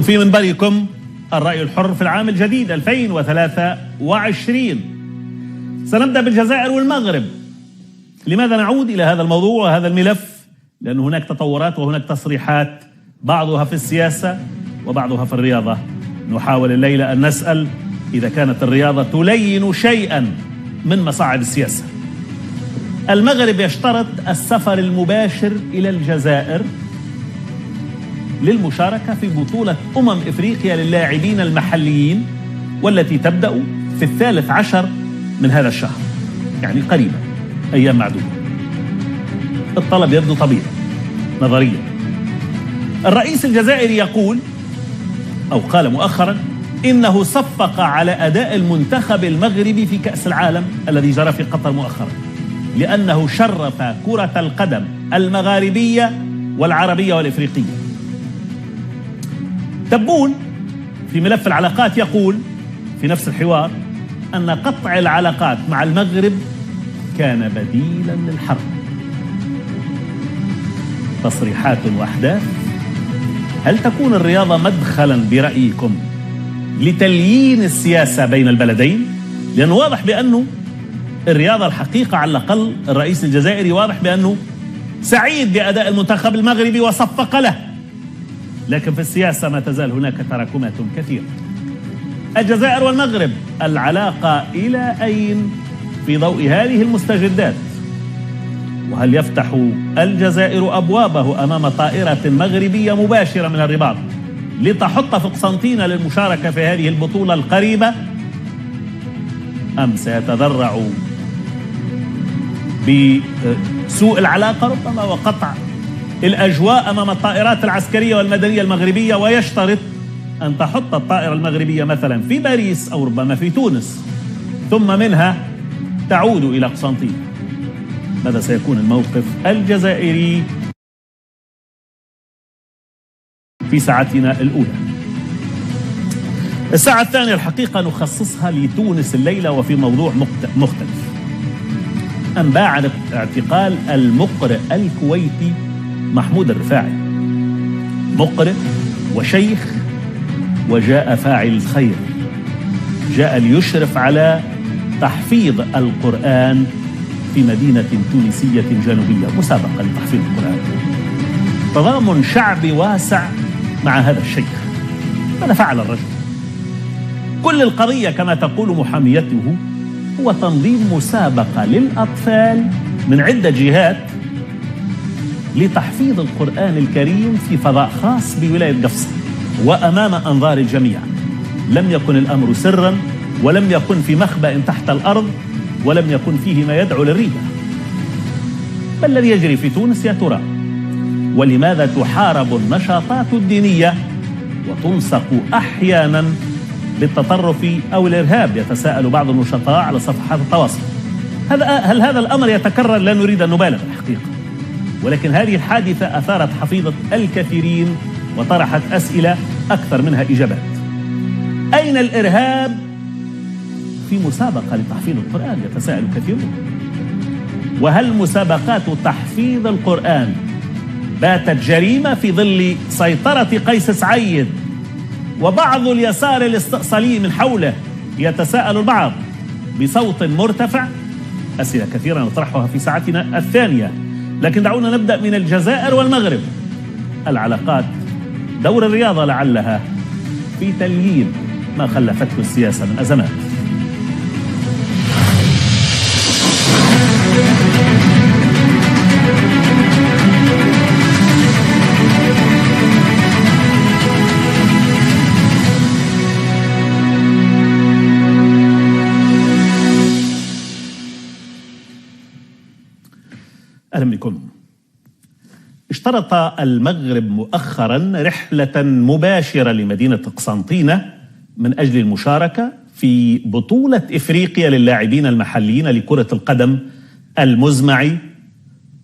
في منبركم الرأي الحر في العام الجديد 2023. سنبدأ بالجزائر والمغرب. لماذا نعود إلى هذا الموضوع وهذا الملف؟ لأن هناك تطورات وهناك تصريحات، بعضها في السياسة وبعضها في الرياضة. نحاول الليلة أن نسأل إذا كانت الرياضة تلين شيئا من مصاعب السياسة. المغرب يشترط السفر المباشر إلى الجزائر للمشاركة في بطولة إفريقيا للاعبين المحليين، والتي تبدأ في 13 من هذا الشهر، يعني قريبا، أيام معدودة. الطلب يبدو طبيعي نظريا. الرئيس الجزائري يقول أو قال مؤخرا إنه صفق على أداء المنتخب المغربي في كأس العالم الذي جرى في قطر مؤخرا، لأنه شرف كرة القدم المغاربية والعربية والإفريقية. تبون في ملف العلاقات يقول في نفس الحوار أن قطع العلاقات مع المغرب كان بديلا للحرب. تصريحات وأحداث. هل تكون الرياضة مدخلا برأيكم لتليين السياسة بين البلدين؟ لأنه واضح بأنه الرياضة الحقيقة، على الأقل الرئيس الجزائري واضح بأنه سعيد بأداء المنتخب المغربي وصفق له، لكن في السياسة ما تزال هناك تراكمات كثيرة. الجزائر والمغرب، العلاقة إلى أين في ضوء هذه المستجدات؟ وهل يفتح الجزائر أبوابه أمام طائرة مغربية مباشرة من الرباط لتحط في قسنطينة للمشاركة في هذه البطولة القريبة، أم سيتذرع بسوء العلاقة ربما وقطع الأجواء أمام الطائرات العسكرية والمدنية المغربية، ويشترط أن تحط الطائرة المغربية مثلا في باريس أو ربما في تونس، ثم منها تعود إلى قسنطينة؟ ماذا سيكون الموقف الجزائري في ساعتنا الأولى؟ الساعة الثانية الحقيقة نخصصها لتونس الليلة، وفي موضوع مختلف. أنباء عن اعتقال المقرئ الكويتي محمود الرفاعي. مقرئ وشيخ، وجاء فاعل الخير، جاء ليشرف على تحفيظ القرآن في مدينة تونسية جنوبية، مسابقة لتحفيظ القرآن. تضامن شعبي واسع مع هذا الشيخ. ماذا فعل الرجل؟ كل القضية كما تقول محاميته هو تنظيم مسابقة للأطفال من عدة جهات لتحفيظ القرآن الكريم في فضاء خاص بولاية قفصة وأمام أنظار الجميع. لم يكن الأمر سرا، ولم يكن في مخبأ تحت الأرض، ولم يكن فيه ما يدعو للريبة. ما الذي يجري في تونس يا ترى؟ ولماذا تحارب النشاطات الدينية وتنسق أحيانا بالتطرف أو الإرهاب؟ يتساءل بعض النشطاء على صفحات التواصل. هل هذا الأمر يتكرر؟ لا نريد أن نبالغ الحقيقة، ولكن هذه الحادثة أثارت حفيظة الكثيرين وطرحت أسئلة أكثر منها إجابات. أين الإرهاب في مسابقة لتحفيظ القرآن؟ يتساءل كثيرون. وهل مسابقات تحفيظ القرآن باتت جريمة في ظل سيطرة قيس سعيد وبعض اليسار الاستئصالي من حوله؟ يتساءل البعض بصوت مرتفع. أسئلة كثيرة نطرحها في ساعتنا الثانية، لكن دعونا نبدأ من الجزائر والمغرب. العلاقات، دور الرياضة لعلها في تليين ما خلفته السياسة من أزمات. أهلا بكم. اشترط المغرب مؤخرا رحلة مباشرة لمدينة قسنطينة من أجل المشاركة في بطولة إفريقيا للاعبين المحليين لكرة القدم المزمع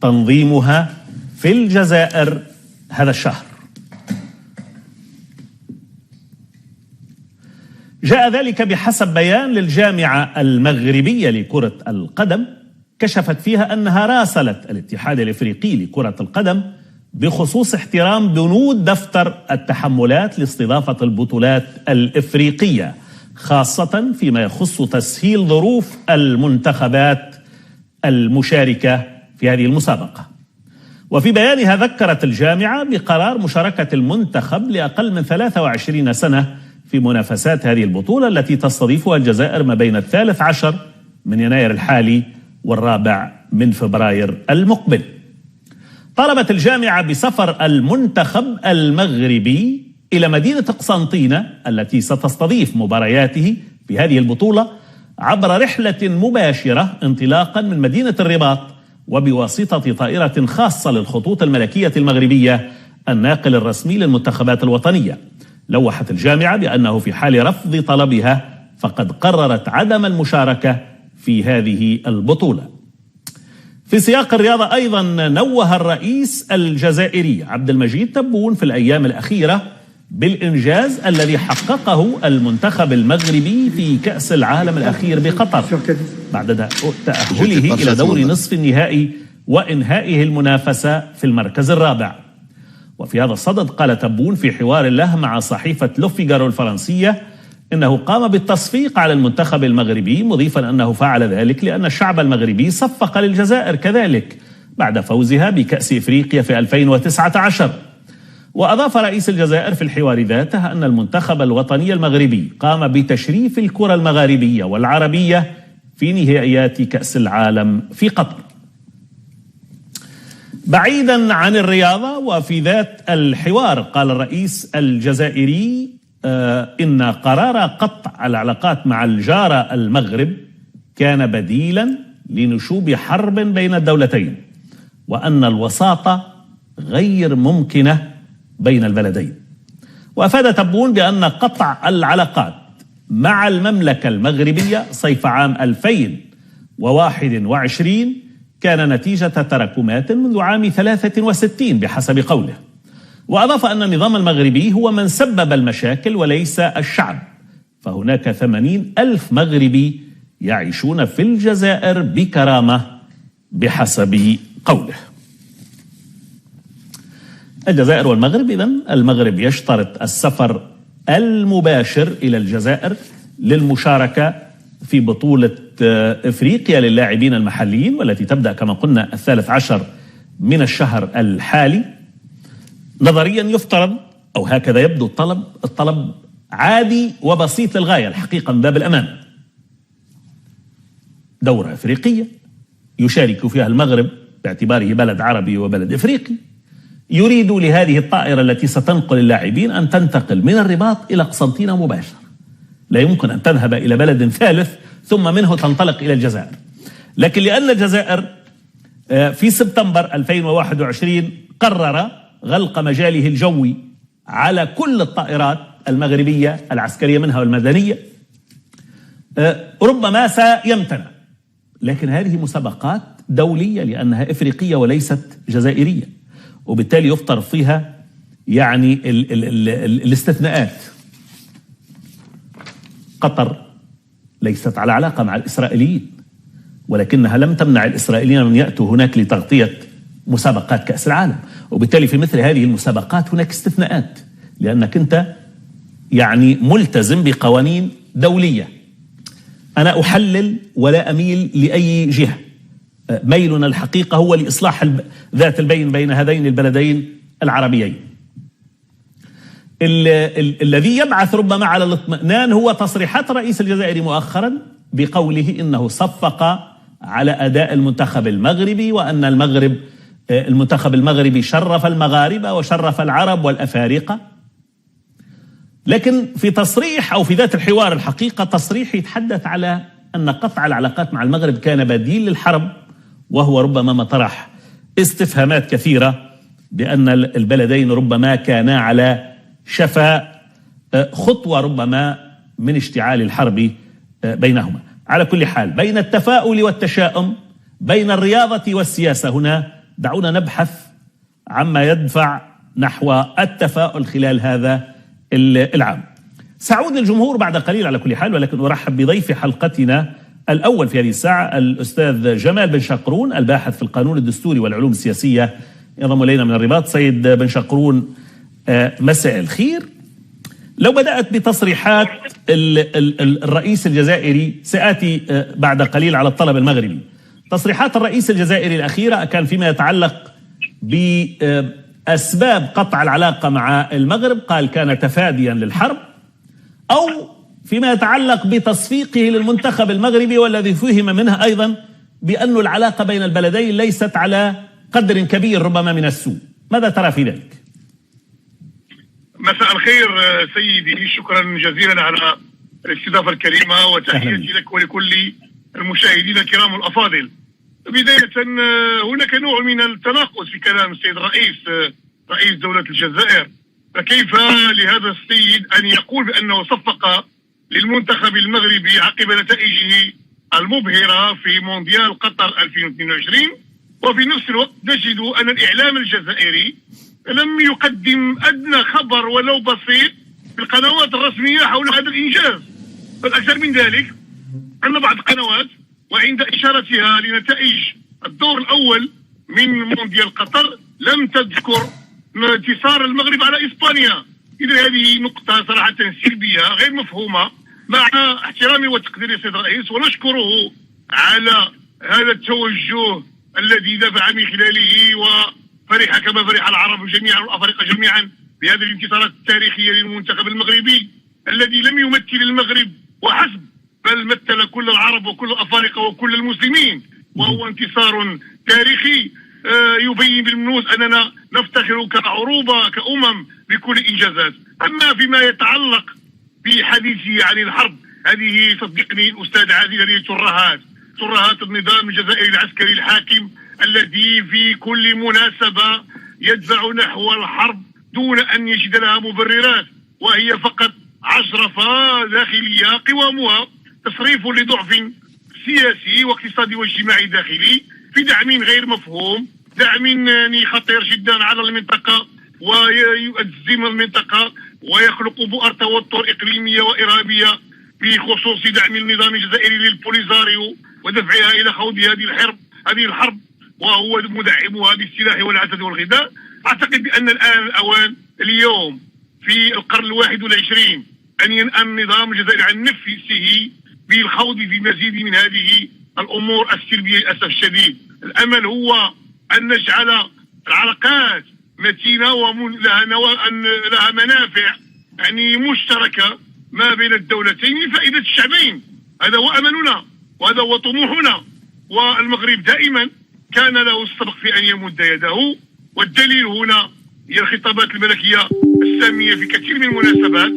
تنظيمها في الجزائر هذا الشهر. جاء ذلك بحسب بيان للجامعة المغربية لكرة القدم، كشفت فيها أنها راسلت الاتحاد الإفريقي لكرة القدم بخصوص احترام بنود دفتر التحملات لاستضافة البطولات الإفريقية، خاصة فيما يخص تسهيل ظروف المنتخبات المشاركة في هذه المسابقة. وفي بيانها ذكرت الجامعة بقرار مشاركة المنتخب لأقل من 23 سنة في منافسات هذه البطولة التي تستضيفها الجزائر ما بين 13 من يناير الحالي و4 من فبراير المقبل. طلبت الجامعة بسفر المنتخب المغربي إلى مدينة قسنطينة التي ستستضيف مبارياته في هذه البطولة عبر رحلة مباشرة انطلاقا من مدينة الرباط وبواسطة طائرة خاصة للخطوط الملكية المغربية الناقل الرسمي للمنتخبات الوطنية. لوحت الجامعة بأنه في حال رفض طلبها فقد قررت عدم المشاركة في هذه البطولة. في سياق الرياضة أيضا نوه الرئيس الجزائري عبد المجيد تبون في الأيام الأخيرة بالإنجاز الذي حققه المنتخب المغربي في كأس العالم الأخير بقطر بعد تأهله إلى دور نصف النهائي وإنهائه المنافسة في المركز الرابع. وفي هذا الصدد قال تبون في حوار له مع صحيفة لو فيغارو الفرنسية إنه قام بالتصفيق على المنتخب المغربي، مضيفا أنه فعل ذلك لأن الشعب المغربي صفق للجزائر كذلك بعد فوزها بكأس إفريقيا في 2019. وأضاف رئيس الجزائر في الحوار ذاته أن المنتخب الوطني المغربي قام بتشريف الكرة المغاربية والعربية في نهائيات كأس العالم في قطر. بعيدا عن الرياضة وفي ذات الحوار قال الرئيس الجزائري إن قرار قطع العلاقات مع الجارة المغرب كان بديلا لنشوب حرب بين الدولتين، وأن الوساطة غير ممكنة بين البلدين. وأفاد تبون بأن قطع العلاقات مع المملكة المغربية صيف عام 2021 كان نتيجة تراكمات منذ عام 63 بحسب قوله. وأضاف أن النظام المغربي هو من سبب المشاكل وليس الشعب، فهناك 80,000 مغربي يعيشون في الجزائر بكرامة بحسب قوله. الجزائر والمغرب، إذن المغرب يشترط السفر المباشر إلى الجزائر للمشاركة في بطولة إفريقيا للاعبين المحليين والتي تبدأ كما قلنا 13 من الشهر الحالي. نظريا يفترض أو هكذا يبدو الطلب عادي وبسيط للغاية الحقيقة من باب الأمان. دورة إفريقية يشارك فيها المغرب باعتباره بلد عربي وبلد إفريقي، يريد لهذه الطائرة التي ستنقل اللاعبين أن تنتقل من الرباط إلى قسنطينة مباشرة، لا يمكن أن تذهب إلى بلد ثالث ثم منه تنطلق إلى الجزائر. لكن لأن الجزائر في سبتمبر 2021 قرر غلق مجاله الجوي على كل الطائرات المغربية العسكرية منها والمدنية، ربما سيمتنع. لكن هذه مسابقات دولية لأنها إفريقية وليست جزائرية، وبالتالي يفترض فيها يعني الاستثناءات. قطر ليست على علاقة مع الإسرائيليين، ولكنها لم تمنع الإسرائيليين من يأتوا هناك لتغطية مسابقات كأس العالم، وبالتالي في مثل هذه المسابقات هناك استثناءات لأنك أنت يعني ملتزم بقوانين دولية. أنا أحلل ولا أميل لأي جهة، ميلنا الحقيقة هو لإصلاح ذات البين بين هذين البلدين العربيين. الذي يبعث ربما على الاطمئنان هو تصريحات الرئيس الجزائري مؤخرا بقوله إنه صفق على أداء المنتخب المغربي، وأن المنتخب المغربي شرف المغاربة وشرف العرب والأفارقة. لكن في تصريح أو في ذات الحوار الحقيقة تصريح يتحدث على أن قطع العلاقات مع المغرب كان بديل للحرب، وهو ربما ما طرح استفهامات كثيرة بأن البلدين ربما كانا على شفا خطوة ربما من اشتعال الحرب بينهما. على كل حال، بين التفاؤل والتشاؤم، بين الرياضة والسياسة، هنا دعونا نبحث عما يدفع نحو التفاؤل خلال هذا العام. سأعود للجمهور بعد قليل على كل حال، ولكن أرحب بضيف حلقتنا الأول في هذه الساعة الأستاذ جمال بن شقرون، الباحث في القانون الدستوري والعلوم السياسية ينضم إلينا من الرباط. سيد بن شقرون، مساء الخير. لو بدأت بتصريحات الرئيس الجزائري، سآتي بعد قليل على الطلب المغربي. تصريحات الرئيس الجزائري الأخيرة كان فيما يتعلق بأسباب قطع العلاقة مع المغرب، قال كان تفاديا للحرب، أو فيما يتعلق بتصفيقه للمنتخب المغربي والذي فهم منها أيضا بأن العلاقة بين البلدين ليست على قدر كبير ربما من السوء. ماذا ترى في ذلك؟ مساء الخير سيدي، شكرا جزيلا على الاستضافة الكريمة، وتحياتي لك ولكل المشاهدين الكرام الأفاضل. بداية هناك نوع من التناقض في كلام السيد رئيس دولة الجزائر. فكيف لهذا السيد أن يقول بأنه صفق للمنتخب المغربي عقب نتائجه المبهرة في مونديال قطر 2022، وفي نفس الوقت نجد أن الإعلام الجزائري لم يقدم أدنى خبر ولو بسيط في القنوات الرسمية حول هذا الإنجاز. بل أكثر من ذلك، أن بعض القنوات وعند إشارتها لنتائج الدور الأول من مونديال قطر لم تذكر انتصار المغرب على إسبانيا. إذا هذه نقطة صراحة سلبية غير مفهومة، مع احترامي وتقديري السيد الرئيس ونشكره على هذا التوجه الذي دفع من خلاله وفرح كما فرح العرب جميعا والأفارقة جميعا بهذه الانتصارات التاريخية للمنتخب المغربي الذي لم يمثل المغرب وحسب، بل مثل كل العرب وكل الأفارقة وكل المسلمين، وهو انتصار تاريخي يبين بالمنوس أننا نفتخر كعروبة كأمم بكل إنجازات. أما فيما يتعلق بحديثه عن الحرب، هذه صدقني الأستاذ عادل، هذه ترهات النظام الجزائري العسكري الحاكم الذي في كل مناسبة يدفع نحو الحرب دون أن يجد لها مبررات، وهي فقط عشرفة داخلية قوامها تصريف لضعف سياسي واقتصادي واجتماعي داخلي، في دعم غير مفهوم، دعم خطير جدا على المنطقة ويؤزم المنطقة ويخلق بؤر توتر إقليمية وإرهابية، بخصوص دعم النظام الجزائري للبوليزاريو ودفعها إلى خوض هذه الحرب، وهو مدعمها بالسلاح والعتاد والغذاء. أعتقد بأن الآن الأوان اليوم في القرن 21 أن ينأى النظام الجزائري عن نفسه بالخوض في مزيد من هذه الأمور السلبية للأسف الشديد. الأمل هو أن نجعل العلاقات متينة ولها منافع مشتركة ما بين الدولتين لفائدة الشعبين. هذا هو أملنا وهذا هو طموحنا، والمغرب دائما كان له السبق في أن يمد يده، والدليل هنا هي الخطابات الملكية السامية في كثير من المناسبات،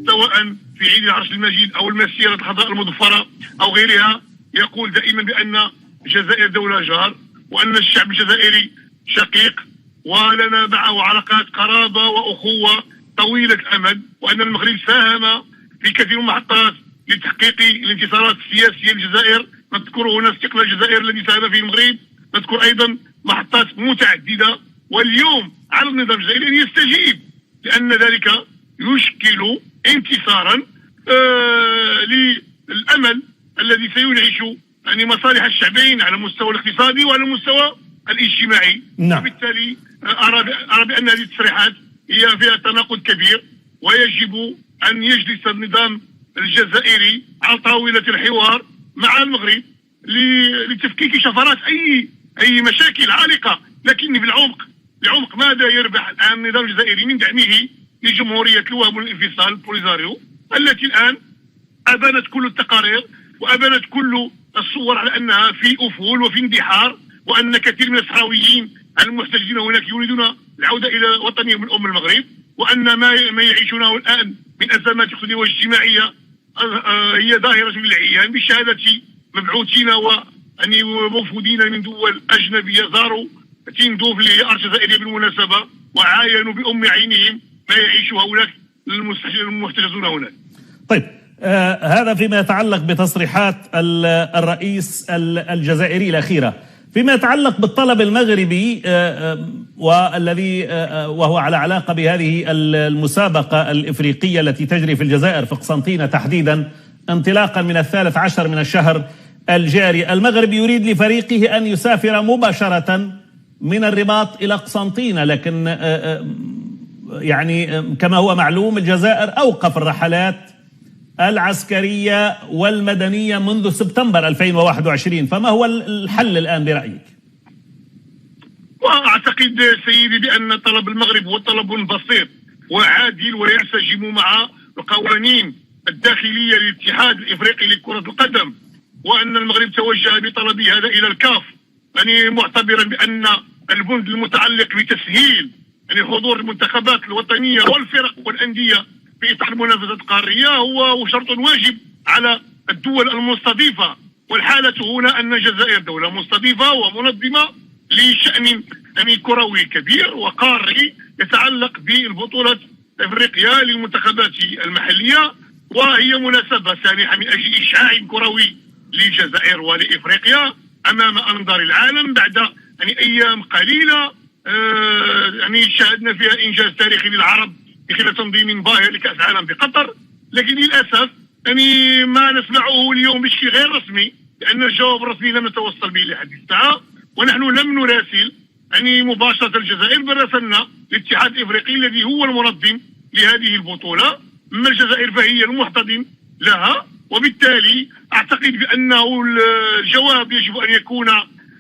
سواء في عيد العرش المجيد أو المسيرة الحضارة المظفرة أو غيرها. يقول دائما بأن الجزائر دولة جار، وأن الشعب الجزائري شقيق ولنا معه علاقات قرابة وأخوة طويلة الأمد، وأن المغرب ساهم في كثير من المحطات لتحقيق الانتصارات السياسية للجزائر. نذكر هنا استقلال الجزائر الذي ساهم فيه المغرب، نذكر أيضا محطات متعددة، واليوم على النظام الجزائري أن يستجيب، لأن ذلك يشكل انتصارا للأمل الذي سينعش مصالح الشعبين على المستوى الاقتصادي وعلى المستوى الاجتماعي. نعم. وبالتالي أرى بأن هذه التصريحات هي فيها تناقض كبير، ويجب أن يجلس النظام الجزائري على طاولة الحوار مع المغرب لتفكيك شفرات أي مشاكل عالقة. لكن بالعمق ماذا يربح الآن النظام الجزائري من دعمه لجمهورية الوهاب والانفصال البوليزاريو، التي الآن أبانت كل التقارير وأبانت كل الصور على أنها في أفول وفي اندحار، وأن كثير من الصحراويين المحتجين هناك يريدون العودة إلى وطنهم من المغرب، وأن ما يعيشونه الآن من أزمات اقتصادية واجتماعية هي ظاهرة للعيان بشهادة مبعوثين وموفودين من دول أجنبية زاروا تندوف اللي هي أرض جزائرية بالمناسبة، وعاينوا بأم عينهم ما يعيش هؤلاء المحتجزون هناك. طيب، هذا فيما يتعلق بتصريحات الرئيس الجزائري الأخيرة. فيما يتعلق بالطلب المغربي والذي وهو على علاقة بهذه المسابقة الإفريقية التي تجري في الجزائر في قسنطينة تحديدا انطلاقا من 13 من الشهر الجاري، المغرب يريد لفريقه أن يسافر مباشرة من الرباط إلى قسنطينة، لكن يعني كما هو معلوم الجزائر أوقف الرحلات العسكرية والمدنية منذ سبتمبر 2021. فما هو الحل الآن برأيك؟ وأعتقد سيدي بأن طلب المغرب هو طلب بسيط وعادل وينسجم مع القوانين الداخلية للاتحاد الإفريقي لكرة القدم، وأن المغرب توجه بطلب هذا إلى الكاف، يعني معتبرا بأن البند المتعلق بتسهيل يعني حضور المنتخبات الوطنية والفرق والأندية في إطار المنافسة القارية هو شرط واجب على الدول المستضيفة. والحالة هنا أن الجزائر دولة مستضيفة ومنظمة لشأن يعني كروي كبير وقاري يتعلق بالبطولة إفريقيا للمنتخبات المحلية، وهي مناسبة سانحة من أجل إشعاع كروي للجزائر ولإفريقيا أمام أنظار العالم بعد يعني أيام قليلة يعني شاهدنا فيها إنجاز تاريخي للعرب في خلال تنظيم باهر لكأس العالم بقطر. لكن للأسف يعني ما نسمعه اليوم بشكل غير رسمي، لأن الجواب الرسمي لم نتوصل به لحد الساعة، ونحن لم نراسل يعني مباشرة الجزائر، بل راسلنا الاتحاد الإفريقي الذي هو المنظم لهذه البطولة. أما الجزائر فهي المحتضن لها، وبالتالي أعتقد بأنه الجواب يجب أن يكون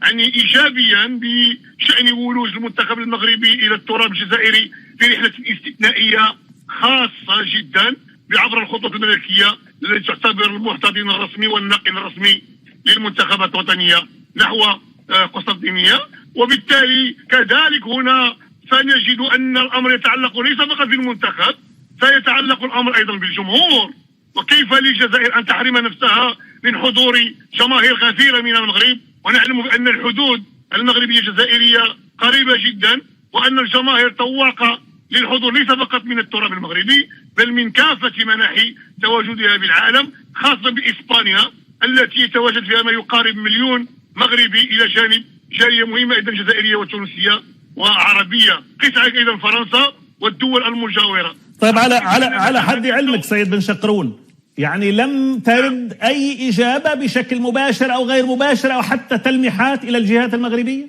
يعني إيجابيا بشأن ولوج المنتخب المغربي إلى التراب الجزائري في رحلة استثنائية خاصة جدا عبر الخطوط الملكية التي تعتبر المحتضن الرسمي والناقل الرسمي للمنتخبات الوطنية نحو قسطنطينية. وبالتالي كذلك هنا سنجد أن الأمر يتعلق ليس فقط بالمنتخب، سيتعلق الأمر أيضا بالجمهور. وكيف للجزائر أن تحرم نفسها من حضور جماهير غفيرة من المغرب، ونعلم بأن الحدود المغربية الجزائرية قريبة جدا، وأن الجماهير طواقة للحضور ليس فقط من التراب المغربي بل من كافة مناحي تواجدها بالعالم، خاصة بإسبانيا التي يتواجد فيها ما يقارب 1,000,000 مغربي إلى جانب جالية مهمة أيضا جزائرية وتونسية وعربية، قس أيضا فرنسا والدول المجاورة. طيب على حد علمك سيد بن شقرون، يعني لم ترد أي إجابة بشكل مباشر أو غير مباشر أو حتى تلميحات إلى الجهات المغربية؟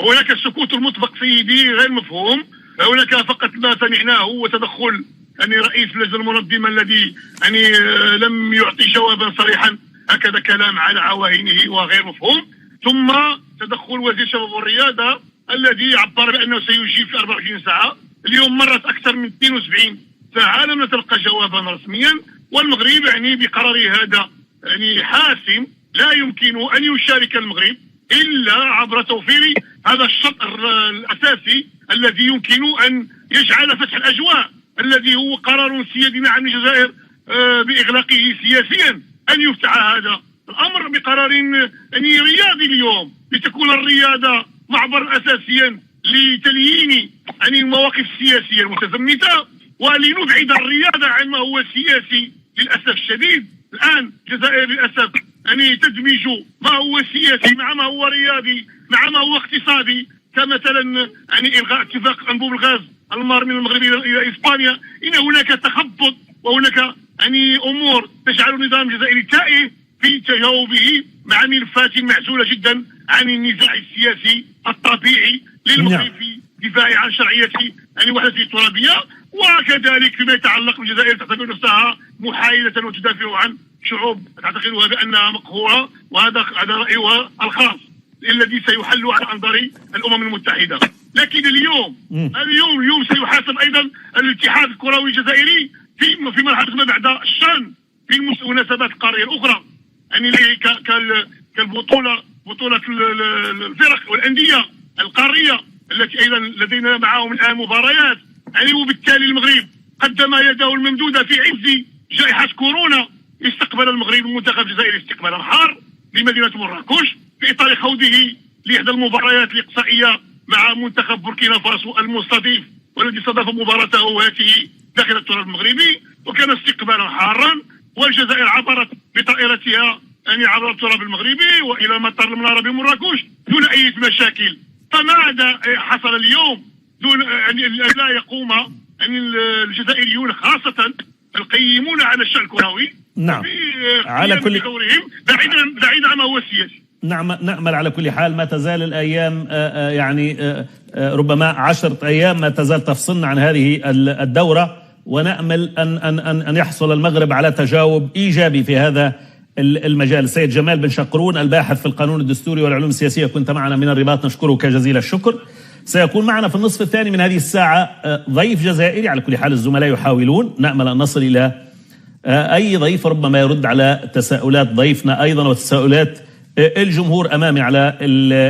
هناك السكوت المطبق سيدي غير مفهوم. هناك فقط ما سمعناه وتدخل يعني رئيس اللجنة المنظمة الذي يعني لم يعطي جوابا صريحا، هكذا كلام على عواهنه وغير مفهوم. ثم تدخل وزير الشباب والرياضة الذي عبر بأنه سيجيب في 24 ساعة. اليوم مرت أكثر من 72 ساعة لم نتلقى جوابا رسميا. والمغرب يعني بقرار هذا يعني حاسم لا يمكن أن يشارك المغرب إلا عبر توفير هذا الشرط الأساسي الذي يمكن أن يجعل فتح الأجواء، الذي هو قرار سيادي عن الجزائر بإغلاقه سياسيا، أن يفتح هذا الأمر بقرار يعني رياضي اليوم، لتكون الرياضة معبر أساسيا لتليين يعني المواقف السياسية المتزمتة، ولنبعد الرياضة عن ما هو سياسي. للأسف الشديد الآن الجزائر للأسف يعني تدمج ما هو سياسي مع ما هو رياضي مع ما هو اقتصادي، كمثلا يعني إلغاء اتفاق أنبوب الغاز المار من المغرب إلى إسبانيا. إن هناك تخبط وهناك يعني أمور تجعل النظام الجزائري تائه في تجاوبه مع ملفات معزولة جدا عن النزاع السياسي الطبيعي للمغرب في دفاع عن شرعية يعني وحدته الترابية. وكذلك فيما يتعلق بالجزائر تعتبر نفسها محايدة وتدافع عن شعوب تعتقدها بأنها مقهورة، وهذا رأيها الخاص الذي سيحل على أنظار الأمم المتحدة. لكن اليوم سيحاسب أيضا الاتحاد الكروي الجزائري في مرحلة ما بعد الشان في المناسبات القارية الأخرى، يعني كالبطولة بطولة الفرق والأندية القارية التي أيضا لدينا معهم الآن مباريات يعني. وبالتالي المغرب قدم يده الممدودة في عز جائحة كورونا. استقبل المغرب المنتخب الجزائري استقبالا حار لمدينة مراكش في إطار خوضه لإحدى المباريات الإقصائية مع منتخب بوركينا فاسو المستضيف والذي استضاف مباراته هذه داخل التراب المغربي، وكان استقبالا حارا. والجزائر عبرت بطائرتها يعني عبر التراب المغربي وإلى مطار المنارة بمراكش دون أي مشاكل. فماذا حصل اليوم دون يعني لا يقوم يعني الجزائريون خاصة القيمون على الشأن الكروي نعم على كل دورهم بعيدا عما هو سياسي. نعمل على كل حال. ما تزال الأيام يعني ربما 10 أيام ما تزال تفصلنا عن هذه الدورة، ونأمل أن يحصل المغرب على تجاوب إيجابي في هذا المجال. السيد جمال بن شقرون الباحث في القانون الدستوري والعلوم السياسية، كنت معنا من الرباط، نشكرك جزيل الشكر. سيكون معنا في النصف الثاني من هذه الساعة ضيف جزائري. على كل حال الزملاء يحاولون، نأمل أن نصل إلى أي ضيف ربما يرد على تساؤلات ضيفنا أيضا وتساؤلات الجمهور أمامي على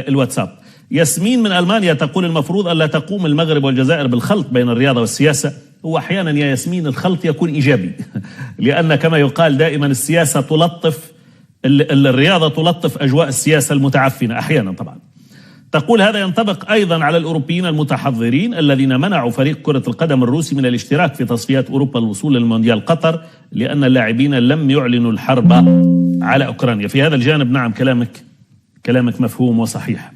الواتساب. ياسمين من ألمانيا تقول المفروض ألا تقوم المغرب والجزائر بالخلط بين الرياضة والسياسة. هو أحيانا يا ياسمين الخلط يكون إيجابي لأن كما يقال دائما السياسة تلطف الرياضة، تلطف أجواء السياسة المتعفنة أحيانا طبعا. تقول هذا ينطبق أيضا على الأوروبيين المتحضرين الذين منعوا فريق كرة القدم الروسي من الاشتراك في تصفيات أوروبا للوصول للمونديال قطر لأن اللاعبين لم يعلنوا الحرب على أوكرانيا. في هذا الجانب نعم كلامك مفهوم وصحيح.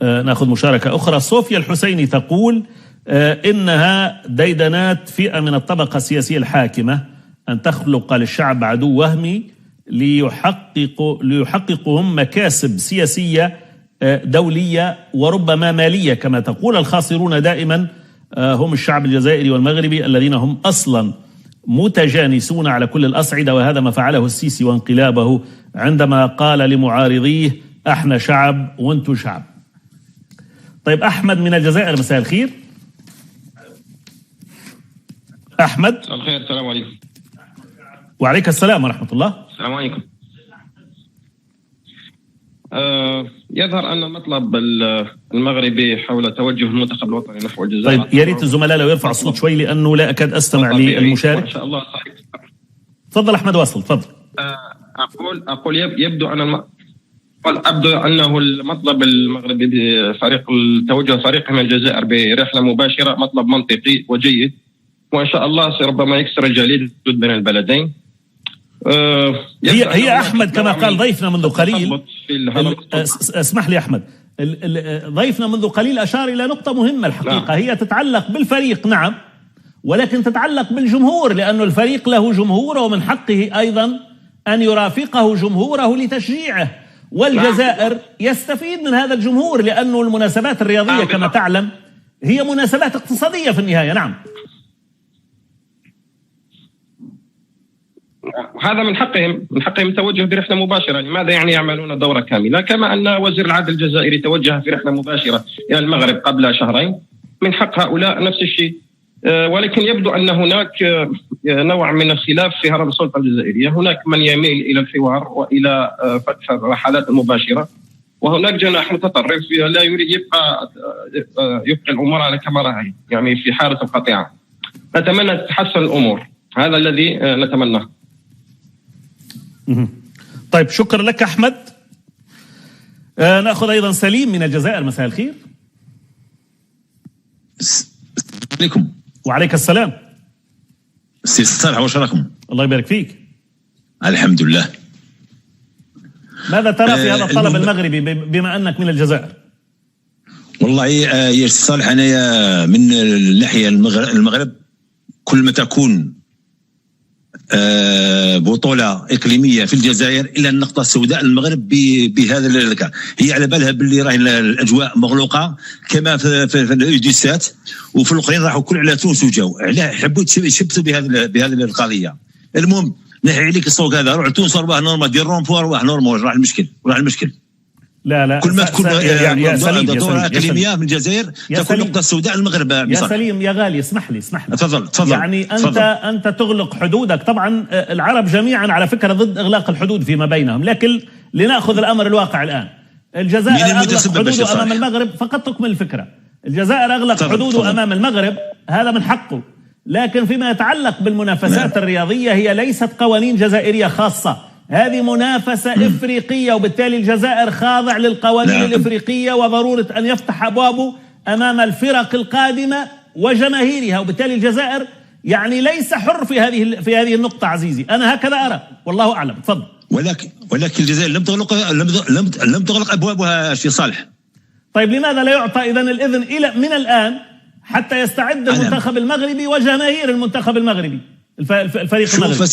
نأخذ مشاركة أخرى. صوفيا الحسيني تقول إنها ديدنات فئة من الطبقة السياسية الحاكمة أن تخلق للشعب عدو وهمي ليحققهم مكاسب سياسية دولية وربما مالية كما تقول. الخاسرون دائما هم الشعب الجزائري والمغربي الذين هم أصلا متجانسون على كل الأصعدة، وهذا ما فعله السيسي وانقلابه عندما قال لمعارضيه احنا شعب وانتو شعب. طيب أحمد من الجزائر، مساء الخير. أحمد. الخير، السلام عليكم. وعليك السلام ورحمة الله. السلام عليكم. يظهر أن المطلب المغربي حول توجه المنتخب الوطني نحو الجزائر. طيب يا ريت الزملاء لو يرفع الصوت شوي لأنه لا أكاد أستمع للمشارك. إن شاء الله صحيح. تفضل أحمد، واصل تفضل. أقول يبدو أنه المطلب المغربي بفريق التوجه فريق من الجزائر برحلة مباشرة مطلب منطقي وجيد، وإن شاء الله ربما يكسر الجليد بين البلدين. هي أحمد كما قال ضيفنا منذ قليل، اسمح لي أحمد، ضيفنا منذ قليل أشار إلى نقطة مهمة الحقيقة. هي تتعلق بالفريق نعم، ولكن تتعلق بالجمهور، لأن الفريق له جمهور ومن حقه أيضا أن يرافقه جمهوره لتشجيعه، والجزائر يستفيد من هذا الجمهور لأنه المناسبات الرياضية كما تعلم هي مناسبات اقتصادية في النهاية. نعم، هذا من حقهم التوجه برحلة مباشرة. لماذا يعني يعملون دورة كاملة؟ كما أن وزير العدل الجزائري توجه في رحلة مباشرة إلى المغرب قبل شهرين، من حق هؤلاء نفس الشيء. ولكن يبدو أن هناك نوع من الخلاف في هرم السلطة الجزائرية. هناك من يميل إلى الحوار وإلى فتح الرحلات المباشرة، وهناك جناح متطرف لا يريد يبقى الأمور على كما هي، يعني في حالة القطيعة. نتمنى تتحسن الأمور، هذا الذي نتمناه. طيب شكرا لك أحمد. نأخذ أيضا سليم من الجزائر، مساء الخير. عليكم. وعليك السلام. سي صالح، واش راكم؟ الله يبارك فيك. الحمد لله. ماذا ترى في هذا الطلب المغربي بما أنك من الجزائر؟ والله يا سي صالح، أنا من الناحية المغرب كل ما تكون بطولة إقليمية في الجزائر إلى النقطة السوداء المغرب بهذا الذكاء. هي على بالها باللي راهي الأجواء مغلوقة كما في الأوديسات، وفي الأخرين راحوا كل على تونس وجاو علاه حبوا يشبثوا بهذه القضية. المهم نحي عليك السوق هذا، روح تونس روح نورمال دير رومبوار روح نورمال، راح المشكل. لا كل ما تكون دورة إقليمية من الجزائر تكون نقطة السوداء المغرب. يا سليم يا غالي، اسمح لي تفضل. يعني أنت تغلق حدودك. طبعا العرب جميعا على فكرة ضد إغلاق الحدود فيما بينهم، لكن لنأخذ الأمر الواقع الآن. الجزائر أغلق حدوده أمام المغرب، فقط تكمل الفكرة. الجزائر أغلق حدوده أمام المغرب، هذا من حقه، لكن فيما يتعلق بالمنافسات الرياضية هي ليست قوانين جزائرية خاصة، هذه منافسة إفريقية، وبالتالي الجزائر خاضع للقوانين الإفريقية وضرورة أن يفتح أبوابه أمام الفرق القادمة وجماهيرها، وبالتالي الجزائر يعني ليس حر في هذه النقطة عزيزي، أنا هكذا أرى والله أعلم. تفضل. ولكن الجزائر لم تغلق أبوابها شي صالح. طيب لماذا لا يعطى إذن الإذن من الآن حتى يستعد المنتخب المغربي وجماهير المنتخب المغربي الفريق المغربي؟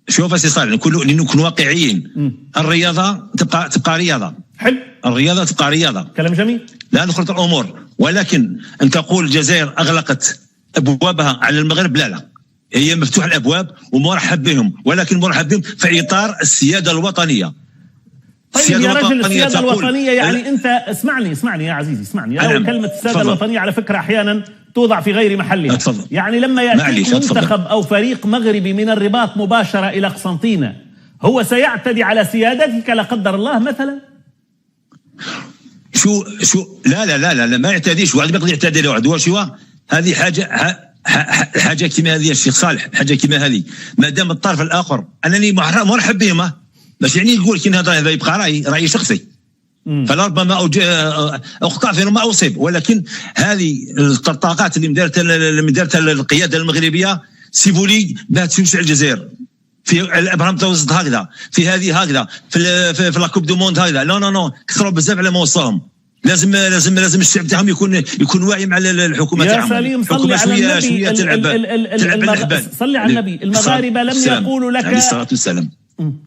شوف سي صالح نكون واقعيين. الرياضه تبقى رياضه. حلو. الرياضه تبقى رياضه. كلام جميل. لا نخلط الامور، ولكن ان تقول الجزائر اغلقت ابوابها على المغرب، لا هي مفتوح الابواب ومرحب بهم، ولكن مرحب بهم في اطار السياده الوطنيه. طيب يا رجل، السياده الوطنيه يعني انت اسمعني يا عزيزي، اسمعني. كلمه السياده الوطنيه على فكره احيانا توضع في غير محلها. يعني لما يأتي منتخب أو فريق مغربي من الرباط مباشرة إلى قسنطينة، هو سيعتدي على سيادتك لا قدر الله مثلا؟ شو لا ما يعتديش. واحد يقدر يعتدي لواحد وشو هذه حاجة كيما هذه يا شيخ صالح، حاجة كيما هذه ما دام الطرف الآخر أنني مرحب بهم، باش يعني نقول كي هذا يبقى رأي شخصي، فلربما اخطا في ما اصيب، ولكن هذه الطرطاقات اللي مدارتها القياده المغربيه سيفولي ما تمشي على الجزائر في الابرام توسط هكذا، في هذه هكذا، في لاكوب دو موند هكذا. لا كثروا بزاف على ما وصلهم. لازم الشعب تاعهم يكون واعي مع الحكومه تاعهم. يا سليم صلي على النبي. صلي على النبي. المغاربه لم يقولوا لك عليه الصلاه والسلام.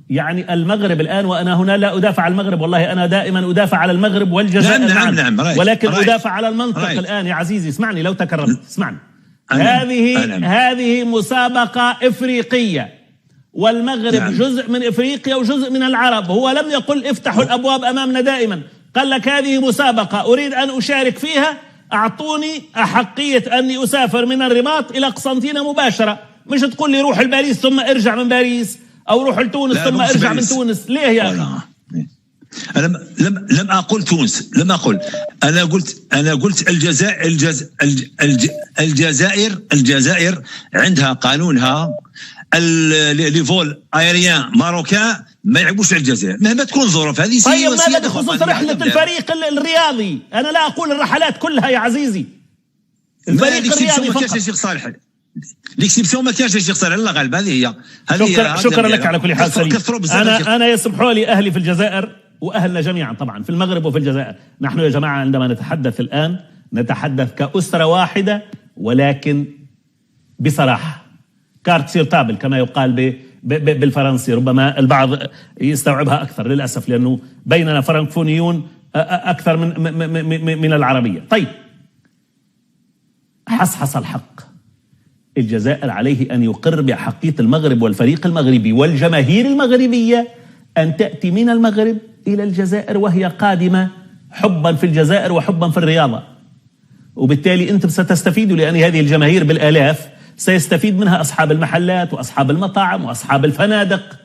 يعني المغرب الآن، وأنا هنا لا أدافع عن المغرب، والله أنا دائما أدافع على المغرب والجزائر. نعم. ولكن أدافع على المنطق الآن يا عزيزي. اسمعني لو تكرمت، اسمعني. هذه مسابقة إفريقية، والمغرب جزء من إفريقيا وجزء من العرب. هو لم يقل افتحوا الأبواب أمامنا دائما، قال لك هذه مسابقة أريد أن أشارك فيها، أعطوني أحقية أني أسافر من الرباط إلى قسنطينة مباشرة، مش تقول لي روح لباريس ثم ارجع من باريس، أو روح لتونس ثم ارجع من تونس. ليه يا أخي؟ أنا لم أقل تونس، لم أقل. أنا قلت الجزائر عندها قانونها. لي فول ايريان ماروكان ما يعيبوش على الجزائر مهما تكون الظروف هذه. طيب ماذا بخصوص رحلة الفريق الرياضي؟ أنا لا أقول الرحلات كلها يا عزيزي، الفريق الرياضي فقط. الشيخ صالح ليكسيبسيون ما كانش الشيخ صالح، الله غالب هذه هي. شكرا لك على كل حال سليم. أنا يسمحوا لي أهلي في الجزائر وأهلنا جميعا طبعا في المغرب وفي الجزائر، نحن يا جماعة عندما نتحدث الآن نتحدث كأسرة واحدة، ولكن بصراحة كارت سيرتابل كما يقال بالفرنسي. ربما البعض يستوعبها أكثر للأسف، لأنه بيننا فرنكفونيون أكثر من العربية. طيب، حصحص الحق، الجزائر عليه أن يقر بأحقية المغرب والفريق المغربي والجماهير المغربية أن تأتي من المغرب إلى الجزائر وهي قادمة حبا في الجزائر وحبا في الرياضة، وبالتالي أنتم ستستفيدوا، لأن هذه الجماهير بالآلاف سيستفيد منها أصحاب المحلات وأصحاب المطاعم وأصحاب الفنادق،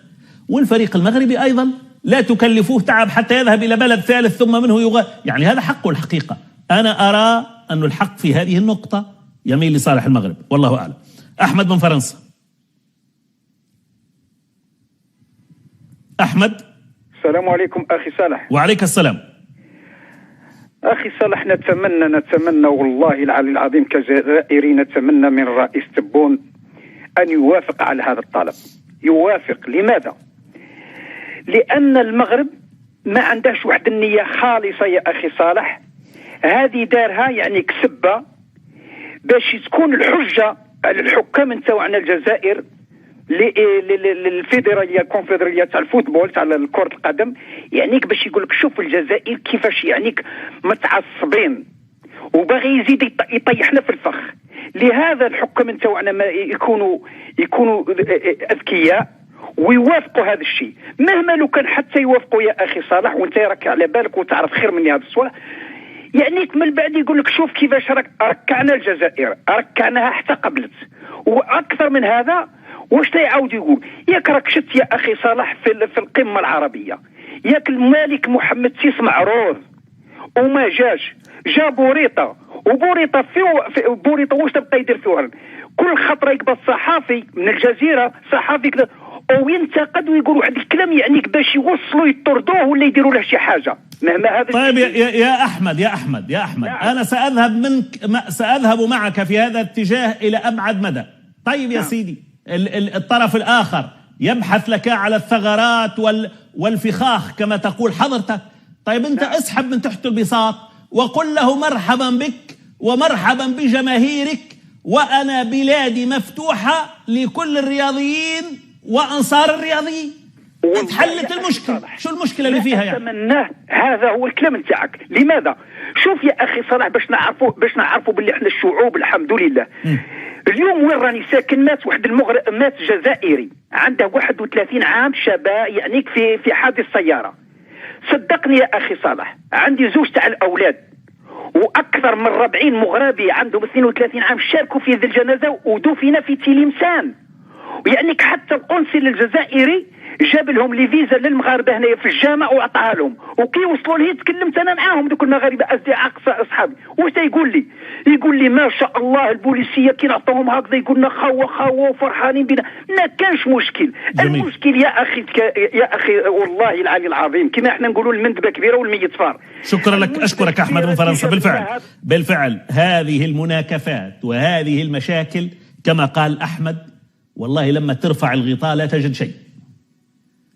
والفريق المغربي أيضا لا تكلفوه تعب حتى يذهب إلى بلد ثالث ثم منه يعني هذا حقه الحقيقة. أنا أرى أن الحق في هذه النقطة يميل لصالح المغرب، والله أعلم. أحمد من فرنسا. أحمد. السلام عليكم أخي صالح. وعليك السلام. أخي صالح، نتمنى والله العلي العظيم كجزائري نتمنى من الرئيس تبون أن يوافق على هذا الطلب. يوافق. لماذا؟ لأن المغرب ما عندهش واحد النية خالصة يا أخي صالح، هذه دارها يعني كسبة باش تكون الحجة على الحكام نتاعنا الجزائر للفيدراليه الكونفدراليه تاع الفوتبول تاع كرة القدم، يعنيك باش يقول لك شوف الجزائر كيفاش يعنيك متعصبين وباغي يزيد يطيحنا في الفخ. لهذا الحكام نتاعنا ما يكونوا اذكياء ويوافقوا هذا الشيء، مهما لو كان حتى يوافقوا يا اخي صالح، وانت راك على بالك وتعرف خير مني هذا السؤال. يعنيك من بعد يقول لك شوف كيفاش ركعنا الجزائر، ركعناها حتى قبلت، واكثر من هذا واش يعاود يقول؟ ياك راك شت يا اخي صالح في القمه العربيه، ياك الملك محمد سيس معروض وما جاش، جا بوريطه، وبوريطه في بوريطه واش تبقى يدير فيها؟ كل خطره يقبض صحافي من الجزيره، صحافي كذا وينتقد ويقول واحد الكلام يعنيك باش يوصلوا يطردوه ولا يديروا له شي حاجه مهما هذا. طيب يا احمد انا ساذهب معك في هذا الاتجاه الى ابعد مدى. طيب يا سيدي، الطرف الآخر يبحث لك على الثغرات والفخاخ كما تقول حضرتك. طيب أنت اسحب من تحت البساط وقل له مرحبا بك ومرحبا بجماهيرك، وأنا بلادي مفتوحة لكل الرياضيين وأنصار الرياضيين. اتحلت المشكلة. شو المشكلة اللي فيها يعني؟ أتمناه هذا هو الكلام نتاعك. لماذا؟ شوف يا أخي صلاح، باش نعرفوا باللي احنا الشعوب الحمد لله. اليوم وين راني ساكن مات واحد مات جزائري عنده 31 عام، شباب يعني في حادث سيارة. صدقني يا أخي صلاح، عندي زوج تاع الأولاد وأكثر من 40 مغربي عندهم 32 عام شاركوا في ذي الجنازة ودفن في تلمسان. ويعني حتى القنصل الجزائري جاب لهم لي فيزا للمغاربه هنايا في الجامع واعطاها لهم، وكي وصلوا لي تكلمت انا معاهم دوك المغاربه اصدقاء اصحابي. واش يقول لي ما شاء الله البوليسيه كي نعطوهم هكذا يقول لنا خوا وفرحانين بنا، ما كانش مشكل. جميل. المشكل يا اخي والله العلي العظيم كما احنا نقولوا المندبه كبيره والميت فار. شكرا لك، اشكرك احمد من فرنسا. بالفعل هذه المناكفات وهذه المشاكل كما قال احمد، والله لما ترفع الغطاء لا تجد شيء.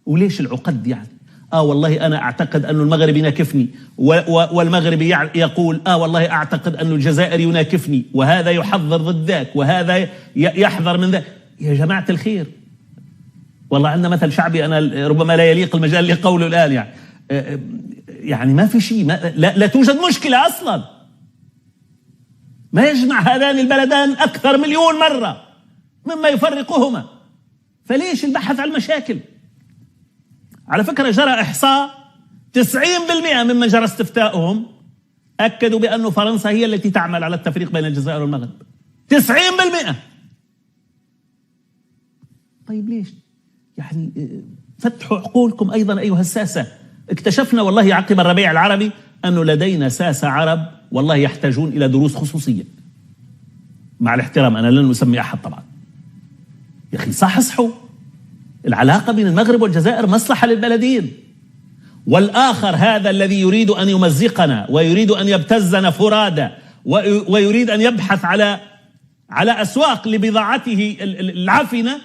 وليش العقد يعني؟ والله أنا أعتقد أن المغرب يناكفني، والمغربي يقول والله أعتقد أن الجزائر يناكفني، وهذا يحذر ضد ذاك وهذا يحذر من ذاك. يا جماعة الخير، والله عندنا مثل شعبي أنا ربما لا يليق المجال لقوله الآن يعني ما في شيء، لا توجد مشكلة أصلا. ما يجمع هذان البلدان أكثر مليون مرة مما يفرقهما، فليش البحث عن المشاكل؟ على فكرة جرى إحصاء 90% ممن جرى استفتاؤهم أكدوا بأن فرنسا هي التي تعمل على التفريق بين الجزائر والمغرب. 90%. طيب ليش؟ يعني فتحوا عقولكم أيضا أيها الساسة. اكتشفنا والله عقب الربيع العربي أنه لدينا ساسة عرب والله يحتاجون إلى دروس خصوصية، مع الاحترام أنا لن أسمي أحد طبعا. يا أخي صحوا، العلاقة بين المغرب والجزائر مصلحة للبلدين. والآخر هذا الذي يريد أن يمزقنا ويريد أن يبتزنا فرادى ويريد أن يبحث على أسواق لبضاعته العفنة،